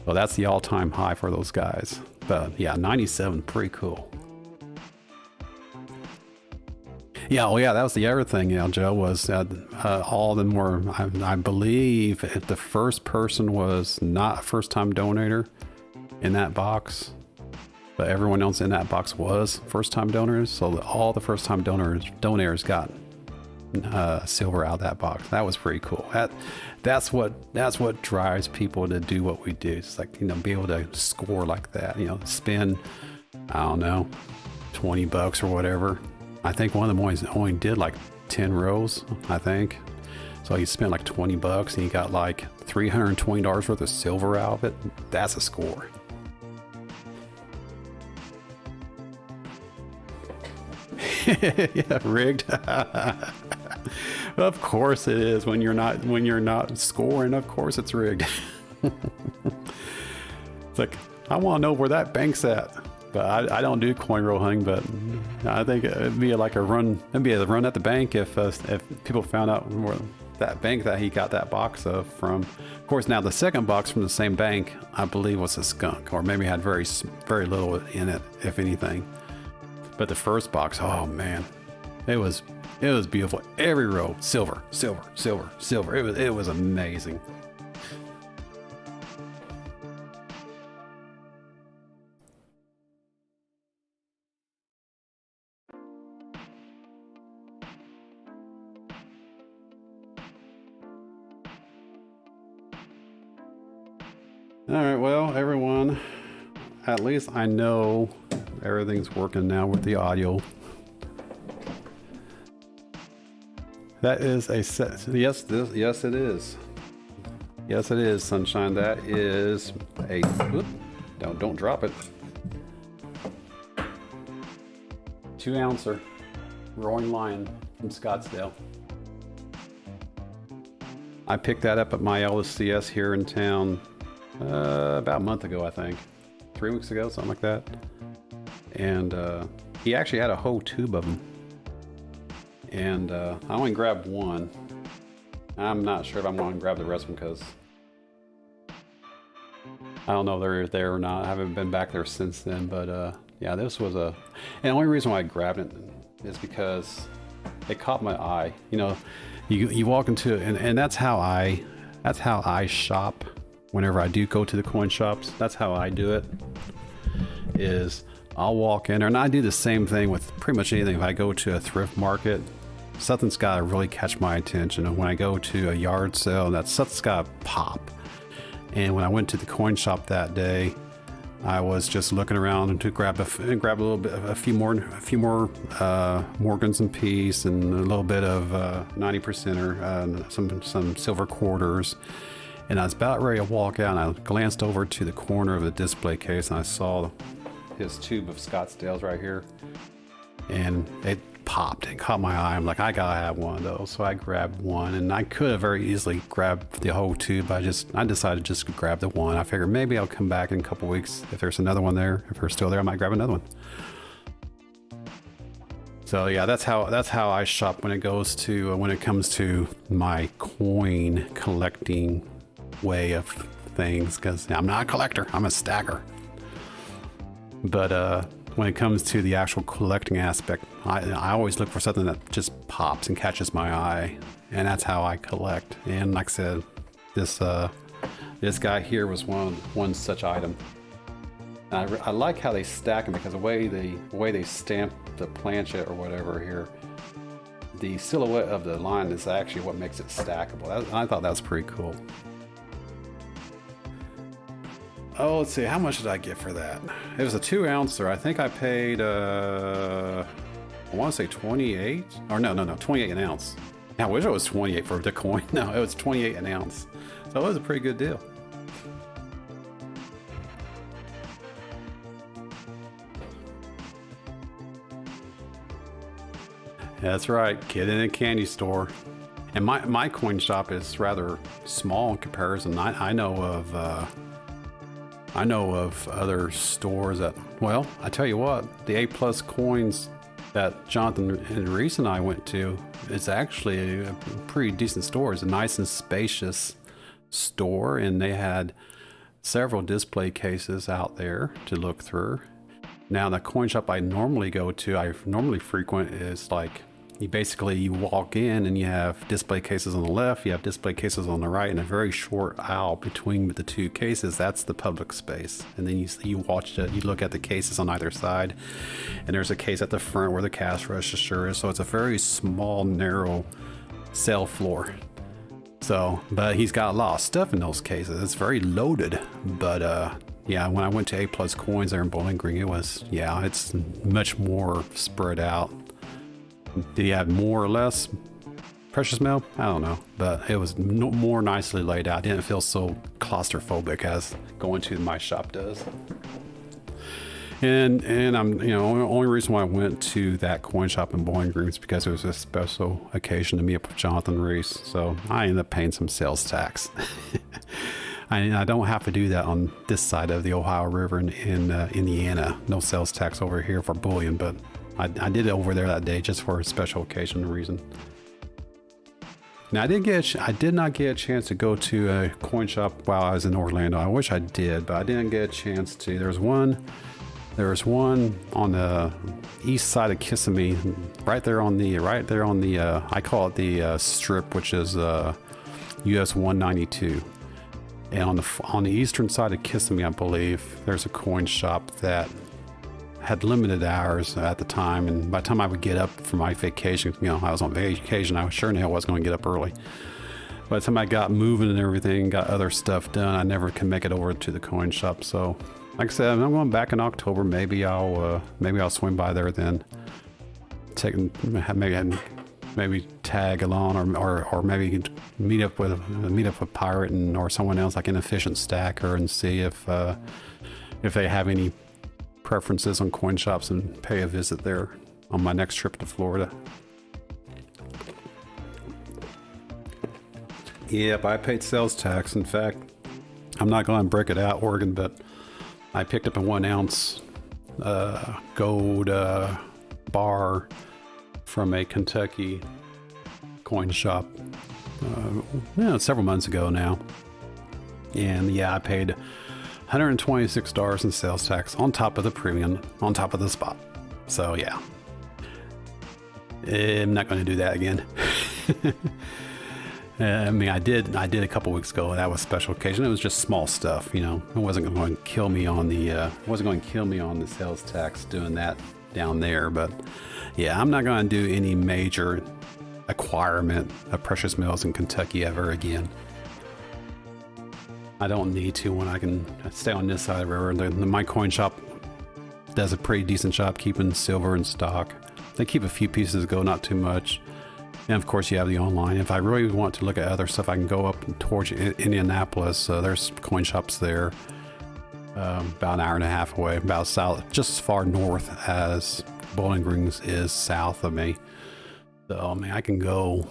So that's the all-time high for those guys. But yeah, 97, pretty cool. Yeah, well, yeah, that was the other thing, you know, Joe, was that all of them were, I believe, if the first person was not a first-time donator in that box, but everyone else in that box was first-time donors, so all the first-time donors got silver out of that box. That was pretty cool. That's what drives people to do what we do. It's like, you know, be able to score like that, you know, spend, I don't know, $20 or whatever. I think one of them only did like 10 rows, I think. So he spent like $20 and he got like $320 worth of silver out of it. That's a score. Yeah, rigged. Of course it is. When you're not scoring, of course it's rigged. It's like, I want to know where that bank's at. But I don't do coin roll hunting, but I think it'd be like a run. It'd be a run at the bank if people found out where that bank that he got that box from. Of course, now the second box from the same bank, I believe, was a skunk, or maybe had very little in it, if anything. But the first box, oh man, it was beautiful. Every row, silver, silver, silver, silver. It was amazing. All right, well, everyone, at least I know everything's working now with the audio. That is a set. Yes, it is. Yes, it is, Sunshine. That is a. Whoop, don't drop it. 2 ouncer roaring lion. from Scottsdale. I picked that up at my LSCS here in town about a month ago, I think. 3 weeks ago, something like that. And he actually had a whole tube of them. And I only grabbed one. I'm not sure if I'm going to grab the rest of them because I don't know if they're there or not. I haven't been back there since then. But yeah, this was a... And the only reason why I grabbed it is because it caught my eye. You know, you walk into it, and that's how I shop whenever I do go to the coin shops. That's how I do it, is I'll walk in there, and I do the same thing with pretty much anything. If I go to a thrift market, something's got to really catch my attention. And when I go to a yard sale, something's got to pop. And when I went to the coin shop that day, I was just looking around to grab a little bit, a few more Morgans and Peace, and a little bit of 90%er, some silver quarters. And I was about ready to walk out, and I glanced over to the corner of the display case, and I saw his tube of Scottsdales right here, and it popped and caught my eye. I'm like, I gotta have one of those. So I grabbed one, and I could have very easily grabbed the whole tube. I decided just to grab the one. I figured maybe I'll come back in a couple weeks. If there's another one there, if they're still there, I might grab another one. So yeah, that's how I shop when it comes to my coin collecting way of things, because I'm not a collector, I'm a stacker. But when it comes to the actual collecting aspect, I always look for something that just pops and catches my eye, and that's how I collect. And like I said, this guy here was one such item. And I like how they stack them, because the way they stamp the planchet or whatever here, the silhouette of the line is actually what makes it stackable. I thought that was pretty cool. Oh, let's see, how much did I get for that? It was a 2-ouncer. I think I paid, I want to say 28? Or no, 28 an ounce. I wish it was 28 for the coin. No, it was 28 an ounce. So it was a pretty good deal. That's right, kid in a candy store. And my coin shop is rather small in comparison. I know of other stores that, well, I tell you what, the A+ coins that Jonathan and Reese and I went to is actually a pretty decent store. It's a nice and spacious store, and they had several display cases out there to look through. Now, the coin shop I normally frequent is like, you walk in and you have display cases on the left, you have display cases on the right, and a very short aisle between the two cases. That's the public space. And then you look at the cases on either side, and there's a case at the front where the cash register is. So it's a very small, narrow sale floor. So, but he's got a lot of stuff in those cases. It's very loaded. But yeah, when I went to A+ Coins there in Bowling Green, it's much more spread out. Did he have more or less precious metal? I don't know, but it was more nicely laid out. It didn't feel so claustrophobic as going to my shop does. And I'm, the only reason why I went to that coin shop in Bowling Green is because it was a special occasion to meet up with Jonathan Reese. So I ended up paying some sales tax. I don't have to do that on this side of the Ohio River in Indiana. No sales tax over here for bullion, but I did it over there that day just for a special occasion reason. Now I did not get a chance to go to a coin shop while I was in Orlando. I wish I did, but I didn't get a chance to. There's one on the east side of Kissimmee, right there on the I call it the strip, which is US 192. And on the eastern side of Kissimmee, I believe, there's a coin shop that had limited hours at the time, and by the time I would get up for my vacation, I was on vacation, I was sure in hell was going to get up early. By the time I got moving and everything, got other stuff done, I never can make it over to the coin shop. So, like I said, I'm going back in October. Maybe I'll swing by there then. Maybe tag along, or maybe meet up with Pirate or someone else like an efficient stacker and see if they have any preferences on coin shops and pay a visit there on my next trip to Florida. Yep, I paid sales tax. In fact, I'm not going to break it out, Oregon, but I picked up a 1 ounce gold bar from a Kentucky coin shop several months ago now. And yeah, I paid $126 in sales tax on top of the premium, on top of the spot. So yeah, I'm not going to do that again. I mean, I did a couple weeks ago. That was a special occasion. It was just small stuff, you know. It wasn't going to kill me on the sales tax doing that down there. But yeah, I'm not going to do any major acquirement of precious metals in Kentucky ever again. I don't need to when I can stay on this side of the river. My coin shop does a pretty decent job keeping silver in stock. They keep a few pieces go, not too much. And of course, you have the online. If I really want to look at other stuff, I can go up towards Indianapolis. There's coin shops there, about an hour and a half away, about south, just as far north as Bowling Green is south of me. So I mean, I can go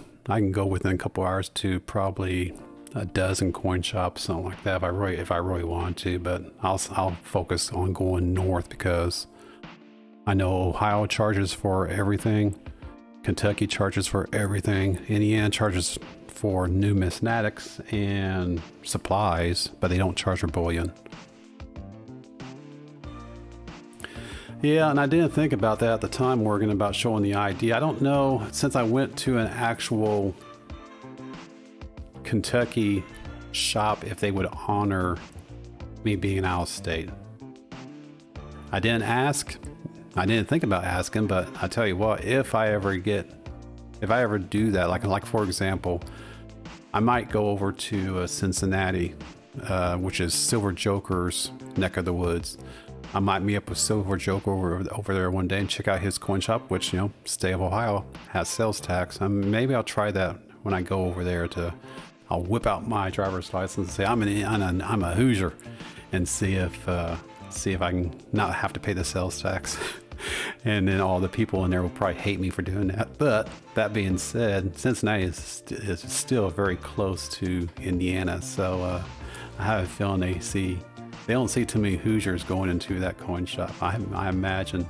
within a couple hours to probably a dozen coin shops, something like that, if I really want to. But I'll focus on going north because I know Ohio charges for everything. Kentucky charges for everything. Indiana charges for numismatics and supplies, but they don't charge for bullion. Yeah, and I didn't think about that at the time, Morgan, about showing the ID. I don't know, since I went to an actual Kentucky shop, if they would honor me being out of state. I didn't ask. I didn't think about asking, but I tell you what, if I ever do that, like for example, I might go over to Cincinnati, which is Silver Joker's neck of the woods. I might meet up with Silver Joker over there one day and check out his coin shop, which, you know, state of Ohio has sales tax. Maybe I'll try that when I go over there. I'll whip out my driver's license and say I'm a Hoosier, and see if I can not have to pay the sales tax. And then all the people in there will probably hate me for doing that. But that being said, Cincinnati is still very close to Indiana, so I have a feeling they don't see too many Hoosiers going into that coin shop. I imagine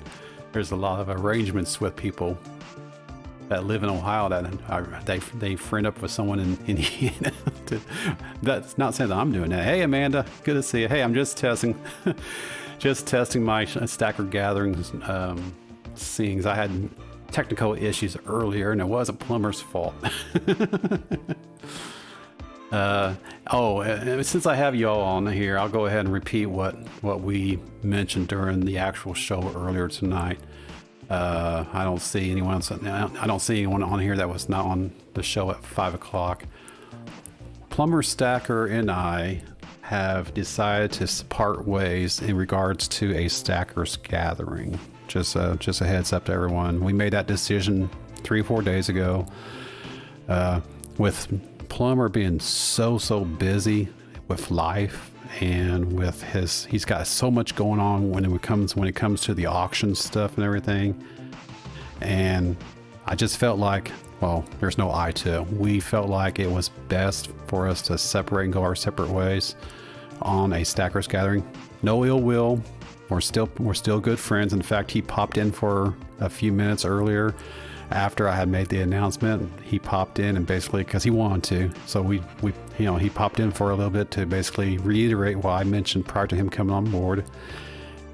there's a lot of arrangements with people that live in Ohio that they friend up with someone in Indiana. That's not saying that I'm doing that. Hey, Amanda, good to see you. Hey, I'm just testing my stacker gatherings seeings. I had technical issues earlier, and it wasn't Plumber's fault. Since I have you all on here, I'll go ahead and repeat what we mentioned during the actual show earlier tonight. I don't see anyone on here that was not on the show at 5 o'clock. Plumber Stacker and I have decided to part ways in regards to a stackers gathering. Just a heads up to everyone. We made that decision 3 or 4 days ago. With Plumber being so busy with life and with he's got so much going on when it comes to the auction stuff and everything. And I just felt like, well, there's no I to it. We felt like it was best for us to separate and go our separate ways on a stackers gathering. No ill will. We're still good friends. In fact, he popped in for a few minutes earlier after I had made the announcement. He popped in, and basically because he wanted to, so he popped in for a little bit to basically reiterate what I mentioned prior to him coming on board.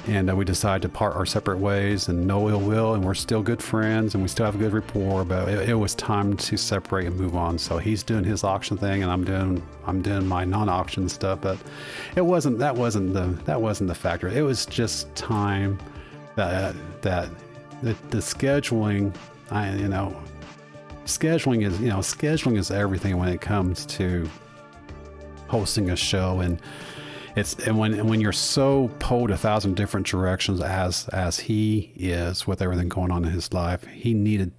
And we decided to part our separate ways, and no ill will, and we're still good friends, and we still have a good rapport. But it was time to separate and move on. So he's doing his auction thing, and I'm doing my non-auction stuff. But that wasn't the factor. It was just time that the scheduling. Scheduling is everything when it comes to hosting a show, and when you're so pulled 1,000 different directions as he is with everything going on in his life, he needed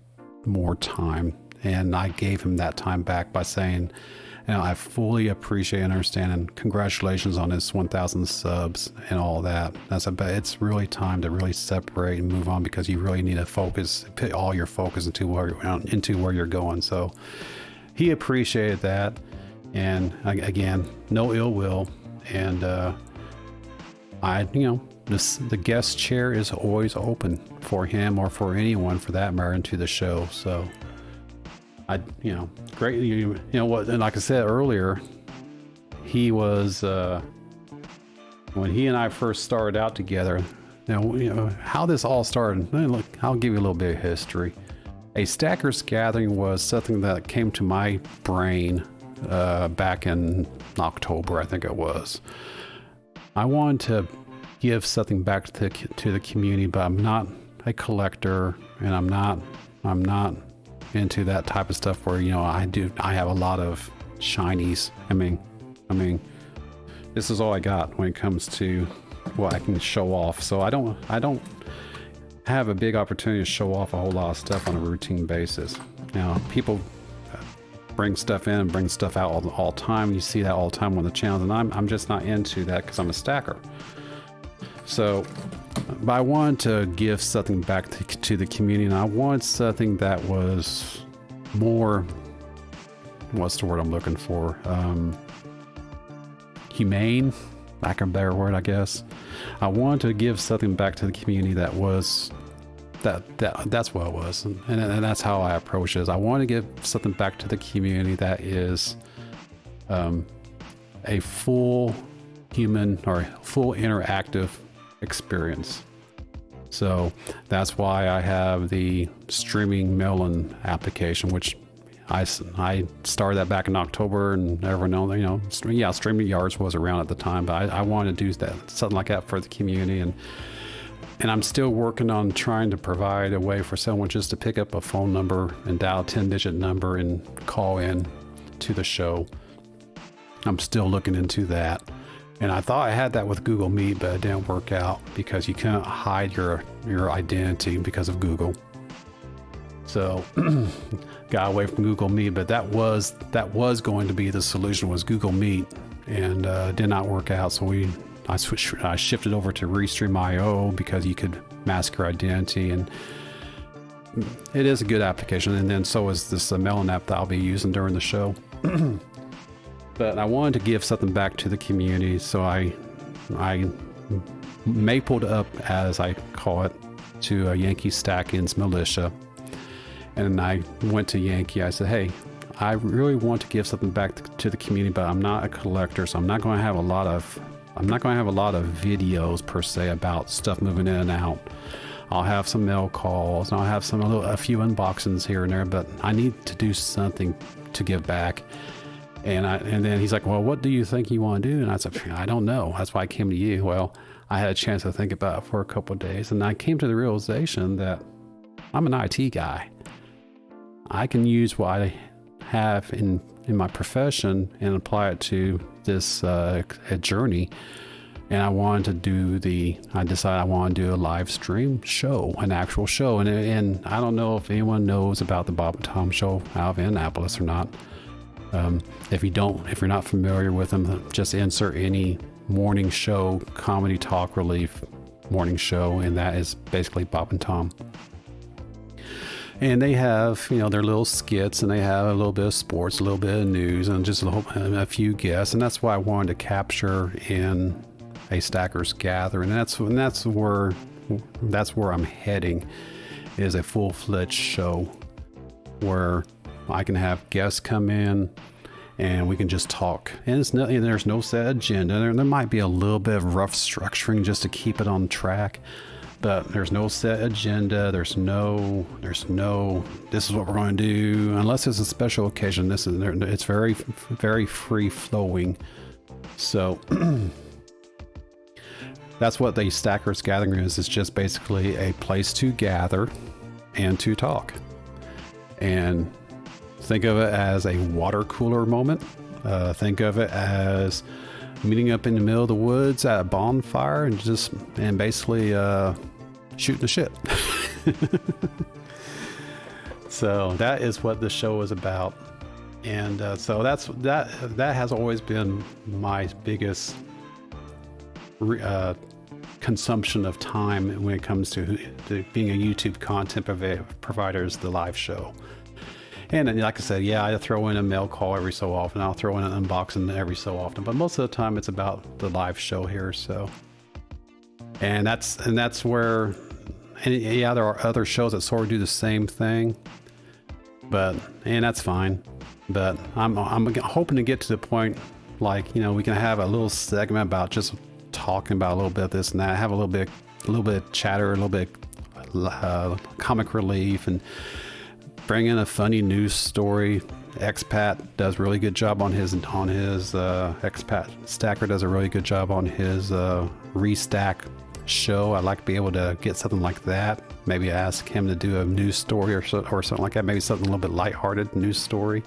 more time, and I gave him that time back by saying, I fully appreciate and understand, and congratulations on his 1,000 subs and all that. It's really time to really separate and move on, because you really need to put all your focus into where you're going. So he appreciated that. And again, no ill will. And the guest chair is always open for him or for anyone for that matter into the show. So great. You know what? And like I said earlier, he was when he and I first started out together. Now, how this all started. Look, I'll give you a little bit of history. A Stackers Gathering was something that came to my brain back in October, I think it was. I wanted to give something back to the community, but I'm not a collector, and I'm not into that type of stuff where I have a lot of shinies. I mean, this is all I got when it comes to what I can show off. So I don't have a big opportunity to show off a whole lot of stuff on a routine basis. Now, people bring stuff in and bring stuff out all the time. You see that all the time on the channels, and I'm just not into that because I'm a stacker. So, but I wanted to give something back to the community, and I wanted something that was more, what's the word I'm looking for? Humane, lack of a better word, I guess. I wanted to give something back to the community that was that's what it was, and that's how I approach it. I want to give something back to the community that is a full human or full interactive experience. So that's why I have the streaming Melon application, which I started that back in October, and everyone knows, Streaming Yards was around at the time, but I wanted to do that, something like that for the community, and I'm still working on trying to provide a way for someone just to pick up a phone number and dial a 10-digit number and call in to the show. I'm still looking into that. And I thought I had that with Google Meet, but it didn't work out because you can't hide your identity because of Google. So got away from Google Meet, but that was going to be the solution, was Google Meet, and did not work out. So I shifted over to Restream.io because you could mask your identity, and it is a good application. And then so is this Melon app that I'll be using during the show. But I wanted to give something back to the community, so I mapled up, as I call it, to Yankee Stackins Militia. And I went to Yankee. I said, hey, I really want to give something back to the community, but I'm not a collector, so I'm not going to have a lot of videos per se about stuff moving in and out. I'll have some mail calls, and I'll have a few unboxings here and there, but I need to do something to give back. And then he's like, well, what do you think you want to do? And I said, I don't know. That's why I came to you. Well, I had a chance to think about it for a couple of days, and I came to the realization that I'm an IT guy. I can use what I have in my profession and apply it to this a journey. And I decided I want to do a live stream show, an actual show. And I don't know if anyone knows about the Bob and Tom show out of Indianapolis or not. If you're not familiar with them, just insert any morning show, comedy talk relief morning show, and that is basically Bob and Tom. And they have, their little skits, and they have a little bit of sports, a little bit of news, and just a few guests. And that's why I wanted to capture in a Stackers Gathering. And that's where I'm heading, is a full-fledged show where I can have guests come in and we can just talk. And there's no set agenda. There might be a little bit of rough structuring just to keep it on track, but there's no set agenda. There's no this is what we're going to do, unless it's a special occasion. It's very, very free flowing. So that's what the Stackers Gathering is. It's just basically a place to gather and to talk. And think of it as a water cooler moment. Think of it as meeting up in the middle of the woods at a bonfire and basically shooting the shit. So that is what the show is about. And so that has always been my biggest consumption of time when it comes to being a YouTube content provider, is the live show. And then, like I said, yeah, I throw in a mail call every so often. I'll throw in an unboxing every so often, but most of the time it's about the live show here. So, and that's where, and yeah, there are other shows that sort of do the same thing, and that's fine. But I'm hoping to get to the point, like, you know, we can have a little segment about just talking about a little bit of this and that, have a little bit of chatter, a little bit comic relief, and bring in a funny news story. Expat does a really good job on his Expat Stacker does a really good job on his Restack show. I'd like to be able to get something like that. Maybe ask him to do a news story or something like that. Maybe something a little bit lighthearted news story,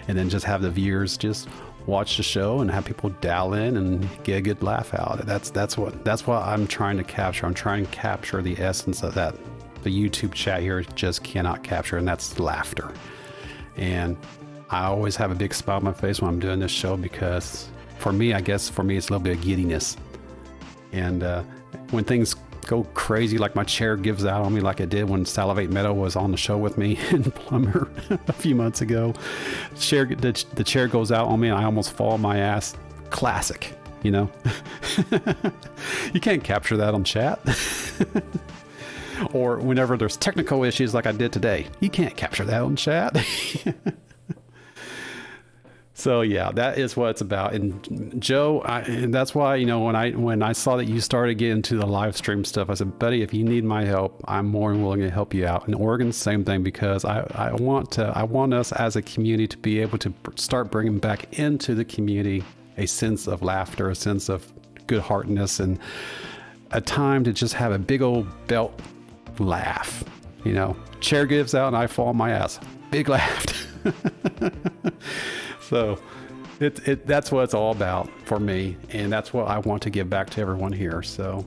and then just have the viewers just watch the show and have people dial in and get a good laugh out. That's what I'm trying to capture. I'm trying to capture the essence of that the YouTube chat here just cannot capture, and that's laughter. And I always have a big smile on my face when I'm doing this show, because for me, it's a little bit of giddiness. And when things go crazy, like my chair gives out on me, like it did when Salivate Meadow was on the show with me in Plumber a few months ago. The chair goes out on me and I almost fall on my ass. Classic, you know. You can't capture that on chat. Or whenever there's technical issues like I did today, you can't capture that on chat. So yeah, that is what it's about. And Joe, and that's why, you know, when I saw that you started getting into the live stream stuff, I said, buddy, if you need my help, I'm more than willing to help you out. In Oregon, same thing, because I want us as a community to be able to start bringing back into the community a sense of laughter, a sense of good-heartedness, and a time to just have a big old belt laugh. You know, chair gives out and I fall on my ass. Big laugh. So that's what it's all about for me, and that's what I want to give back to everyone here. So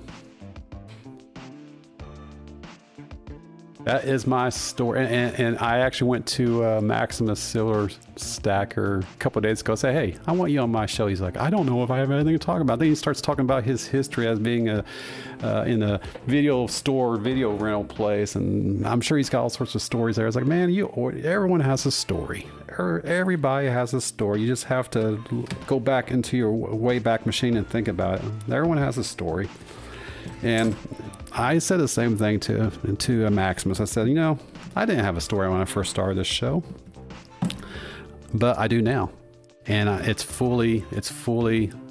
that is my story. And I actually went to Maximus Silver Stacker a couple of days ago, say, hey, I want you on my show. He's like, I don't know if I have anything to talk about. Then he starts talking about his history as being in a video store, video rental place, and I'm sure he's got all sorts of stories there. I was like, man, everyone has a story. Everybody has a story. You just have to go back into your Wayback Machine and think about it. Everyone has a story. And I said the same thing to Maximus. I said, you know, I didn't have a story when I first started this show, but I do now. And it's fully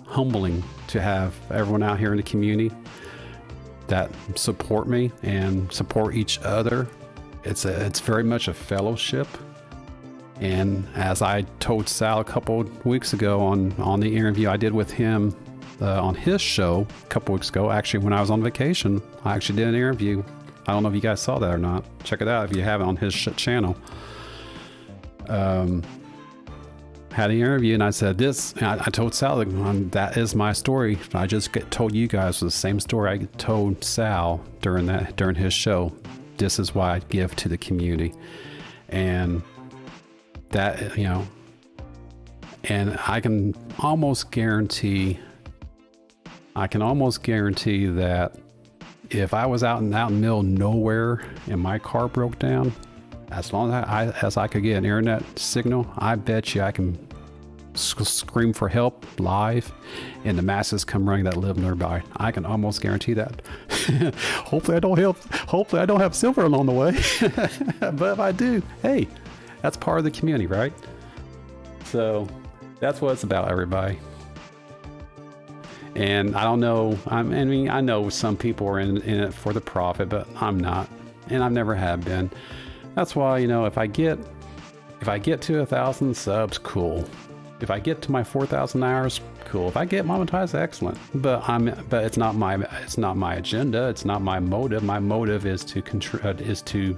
humbling to have everyone out here in the community that support me and support each other. It's very much a fellowship. And as I told Sal a couple of weeks ago on the interview I did with him on his show a couple weeks ago, actually when I was on vacation, I actually did an interview. I don't know if you guys saw that or not. Check it out if you haven't on his channel. Had an interview and I said this. I told Sal that is my story. I just told you guys the same story I told Sal during his show. This is why I give to the community, and that, you know, and I can almost guarantee that if I was out in the middle of nowhere and my car broke down, as long as I could get an internet signal, I bet you I can scream for help live and the masses come running that live nearby. I can almost guarantee that. Hopefully I don't have silver along the way. But if I do, hey, that's part of the community, right? So that's what it's about, everybody. And I don't know, I know some people are in it for the profit, but I'm not, and I've never have been. That's why, you know, if I get to 1,000 subs, cool. If I get to my 4,000 hours, cool. If I get monetized, excellent. But it's not my agenda. It's not my motive. My motive is to,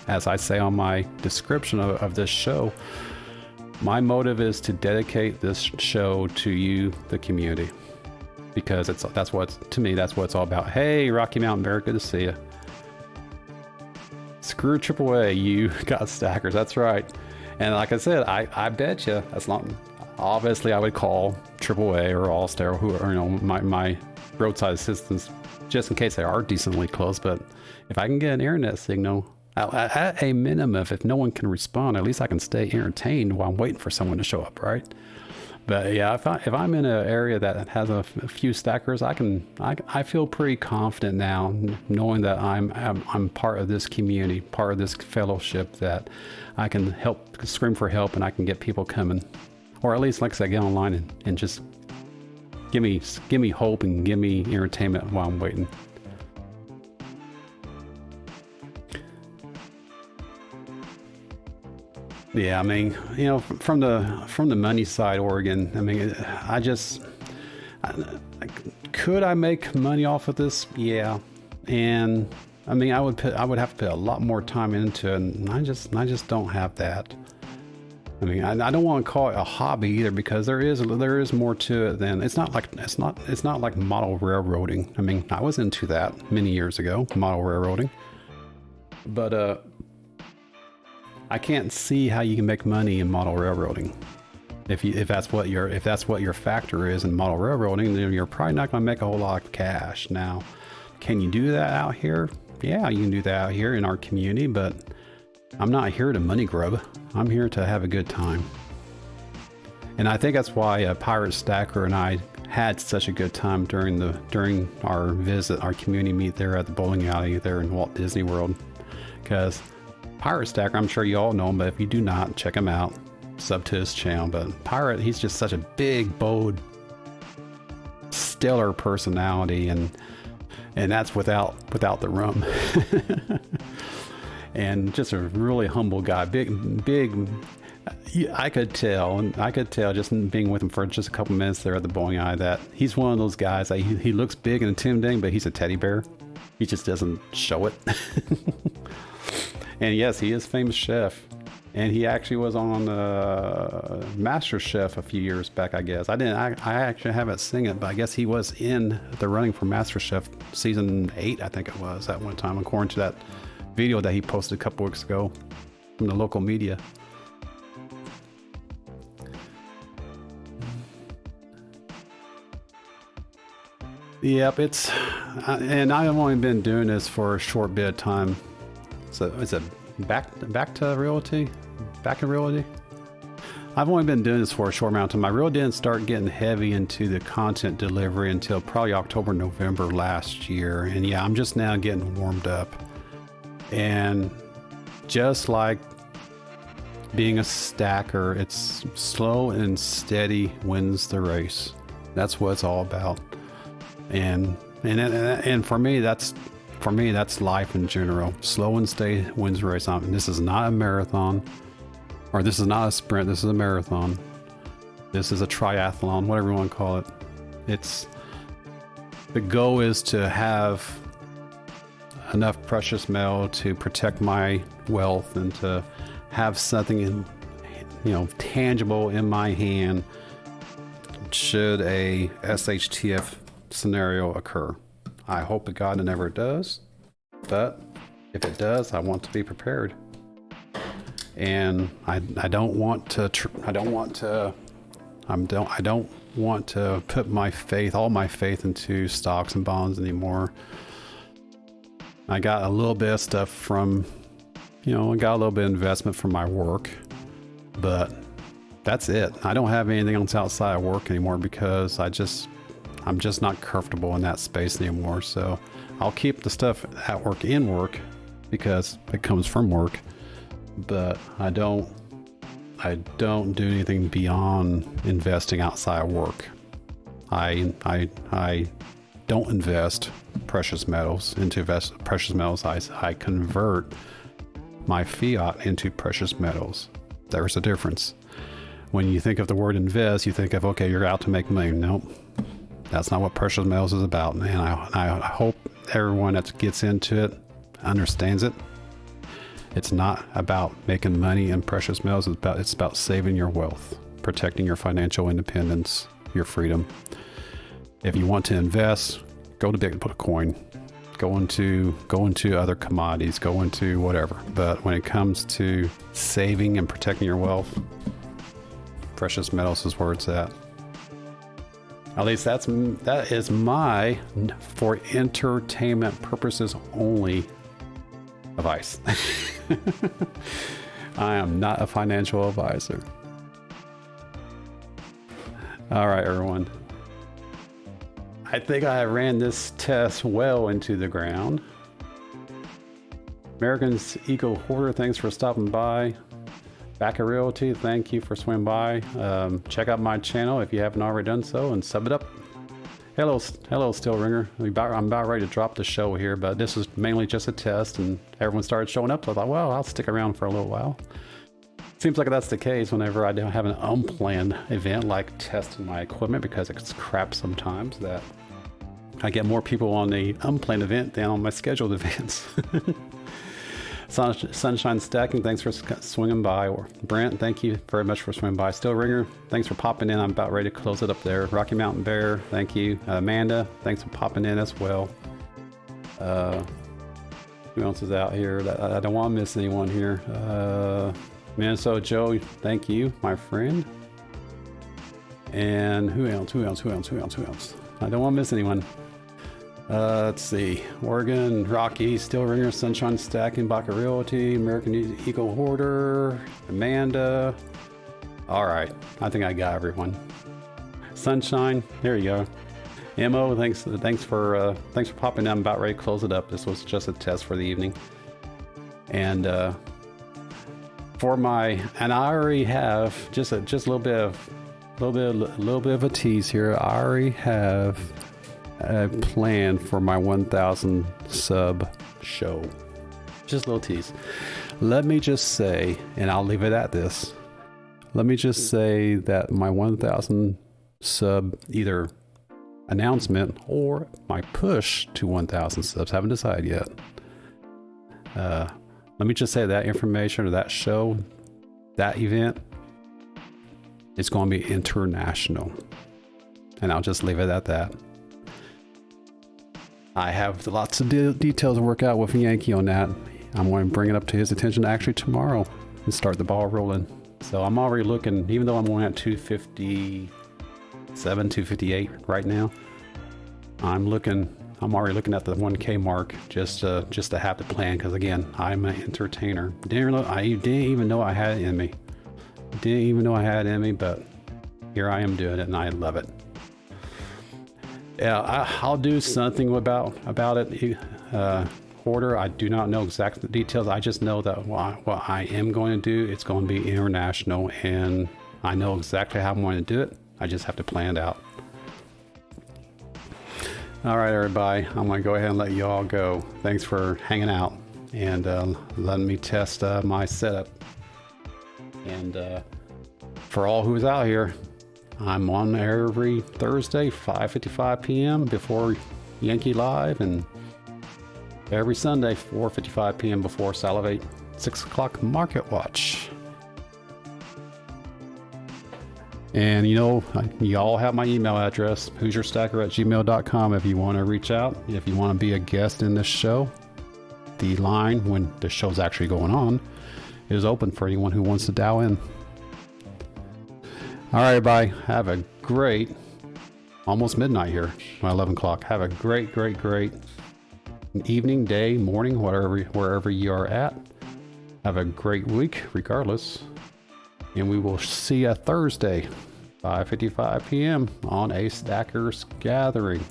as I say on my description of this show, my motive is to dedicate this show to you, the community, because that's what it's all about. Hey, Rocky Mountain Bear, good to see you. Screw AAA, you got stackers. That's right. And like I said, I bet you that's not. Obviously, I would call AAA or All-Star, who are, you know, my roadside assistants, just in case they are decently close. But if I can get an internet signal, At a minimum, if no one can respond, at least I can stay entertained while I'm waiting for someone to show up, right? But yeah, if I'm in an area that has a few stackers, I feel pretty confident now, knowing that I'm part of this community, part of this fellowship, that I can scream for help, and I can get people coming, or at least, like I said, get online and just give me hope and give me entertainment while I'm waiting. Yeah, I mean, you know, from the money side, Oregon, I mean, could I make money off of this? Yeah. And I mean, I would have to put a lot more time into it, and I just don't have that. I mean, I don't want to call it a hobby either, because there is more to it than it's not like model railroading. I mean, I was into that many years ago, model railroading. But I can't see how you can make money in model railroading. If that's what your factor is in model railroading, then you're probably not going to make a whole lot of cash. Now, can you do that out here? Yeah, you can do that out here in our community, but I'm not here to money grub. I'm here to have a good time. And I think that's why Pirate Stacker and I had such a good time during our visit, our community meet there at the bowling alley there in Walt Disney World. Because Pirate Stacker, I'm sure you all know him, but if you do not, check him out. Sub to his channel. But Pirate, he's just such a big, bold, stellar personality, and that's without the rum. And just a really humble guy. Big. I could tell just being with him for just a couple minutes there at the bowling alley that he's one of those guys that he looks big and intimidating, but he's a teddy bear. He just doesn't show it. And yes, he is a famous chef, and he actually was on Master Chef a few years back, I guess. I actually haven't seen it, but I guess he was in the running for Master Chef season 8, I think it was, at one time, according to that video that he posted a couple weeks ago from the local media. Yep, and I've only been doing this for a short bit of time. So is it back to realty? Back in realty? I've only been doing this for a short amount of time. I really didn't start getting heavy into the content delivery until probably October, November last year. And yeah, I'm just now getting warmed up. And just like being a stacker, it's slow and steady wins the race. That's what it's all about. And for me, that's life in general. Slow and steady wins the race. This is not a marathon, or this is not a sprint. This is a marathon. This is a triathlon, whatever you want to call it. The goal is to have enough precious metal to protect my wealth and to have something tangible in my hand should a SHTF scenario occur. I hope to God it never does, but if it does, I want to be prepared. And I don't want to put all my faith into stocks and bonds anymore. I got a little bit of stuff from, I got a little bit of investment from my work, but that's it. I don't have anything else outside of work anymore because I'm just not comfortable in that space anymore. So I'll keep the stuff at work in work because it comes from work, but I don't do anything beyond investing outside of work. I don't invest precious metals into precious metals. I convert my fiat into precious metals. There's a difference. When you think of the word invest, you think of, okay, you're out to make money. Nope. That's not what precious metals is about, man. I hope everyone that gets into it understands it. It's not about making money in precious metals. It's about saving your wealth, protecting your financial independence, your freedom. If you want to invest, go to Bitcoin, go into other commodities, go into whatever. But when it comes to saving and protecting your wealth, precious metals is where it's at. At least that is my, for entertainment purposes only, advice. I am not a financial advisor. All right, everyone. I think I ran this test well into the ground. American's Eco Hoarder, thanks for stopping by. Backer Realty, thank you for swinging by. Check out my channel if you haven't already done so, and sub it up. Hello, Steel Ringer. I'm about ready to drop the show here, but this is mainly just a test, and everyone started showing up, so I thought, well, I'll stick around for a little while. Seems like that's the case whenever I don't have an unplanned event like testing my equipment, because it's crap sometimes that I get more people on the unplanned event than on my scheduled events. Sunshine Stacking, thanks for swinging by. Or Brent, thank you very much for swinging by. Still Ringer, thanks for popping in. I'm about ready to close it up there. Rocky Mountain Bear, thank you. Amanda, thanks for popping in as well. Who else is out here? I don't want to miss anyone here. Minnesota Joe, thank you, my friend. And who else? I don't want to miss anyone. Let's see. Oregon, Rocky, Steel Ringer, Sunshine Stacking, Baca Realty, American Eco Hoarder, Amanda. All right, I think I got everyone. Sunshine, there you go. Mo, thanks for popping in. I'm about ready to close it up. This was just a test for the evening. And I already have just a little bit of a tease here. I already have a plan for my 1,000 sub show. Just a little tease. Let me just say, and I'll leave it at this. Let me just say that my 1,000 sub either announcement or my push to 1,000 subs, haven't decided yet. Let me just say that information or that show, that event, it's going to be international. And I'll just leave it at that. I have lots of details to work out with Yankee on that. I'm going to bring it up to his attention actually tomorrow and start the ball rolling. So I'm already looking, even though I'm only at 257, 258 right now, I'm already looking at the 1K mark just to have the plan, because again, I'm an entertainer. I didn't even know I had it in me. But here I am doing it, and I love it. Yeah, I'll do something about it. Hoarder, I do not know exactly the details. I just know that what I am going to do, it's going to be international, and I know exactly how I'm going to do it. I just have to plan it out. All right, everybody, I'm going to go ahead and let you all go. Thanks for hanging out and letting me test my setup. And for all who's out here, I'm on every Thursday, 5:55 p.m. before Yankee Live, and every Sunday, 4:55 p.m. before Salivate 6 o'clock Market Watch. And you know, you all have my email address, hoosierstacker@gmail.com, if you want to reach out, if you want to be a guest in this show. The line, when the show's actually going on, is open for anyone who wants to dial in. All right, everybody, have a great, almost midnight here, 11 o'clock. Have a great evening, day, morning, wherever you are at. Have a great week, regardless. And we will see you Thursday, 5:55 p.m. on A Stacker's Gathering.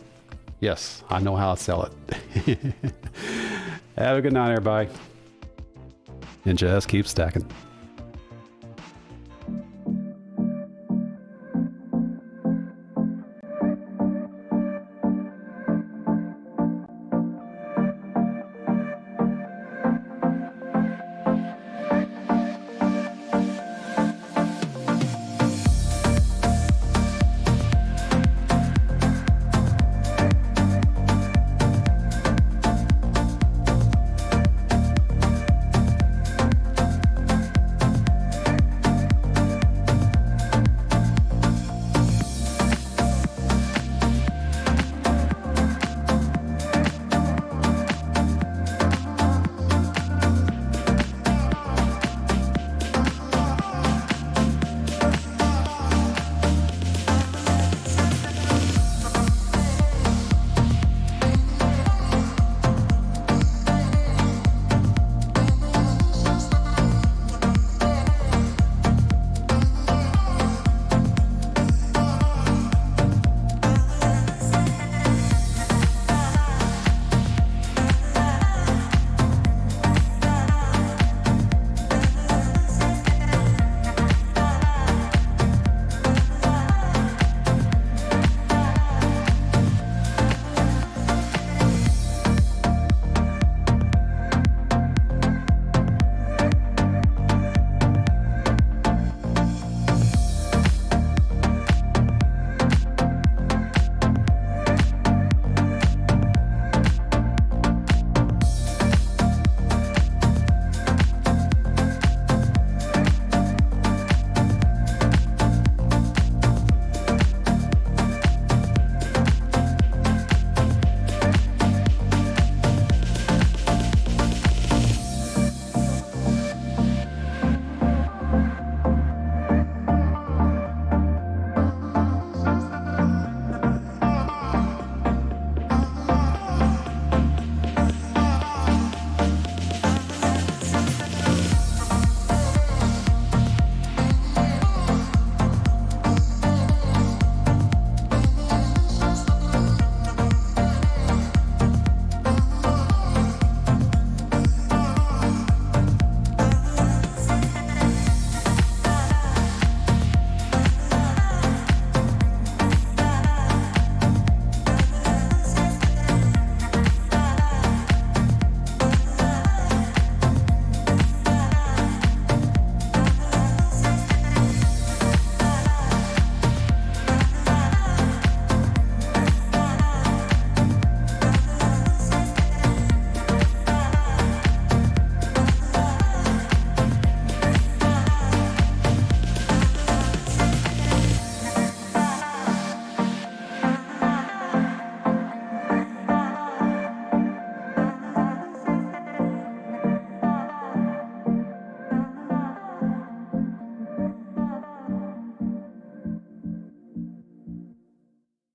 Yes, I know how to sell it. Have a good night, everybody. And just keep stacking.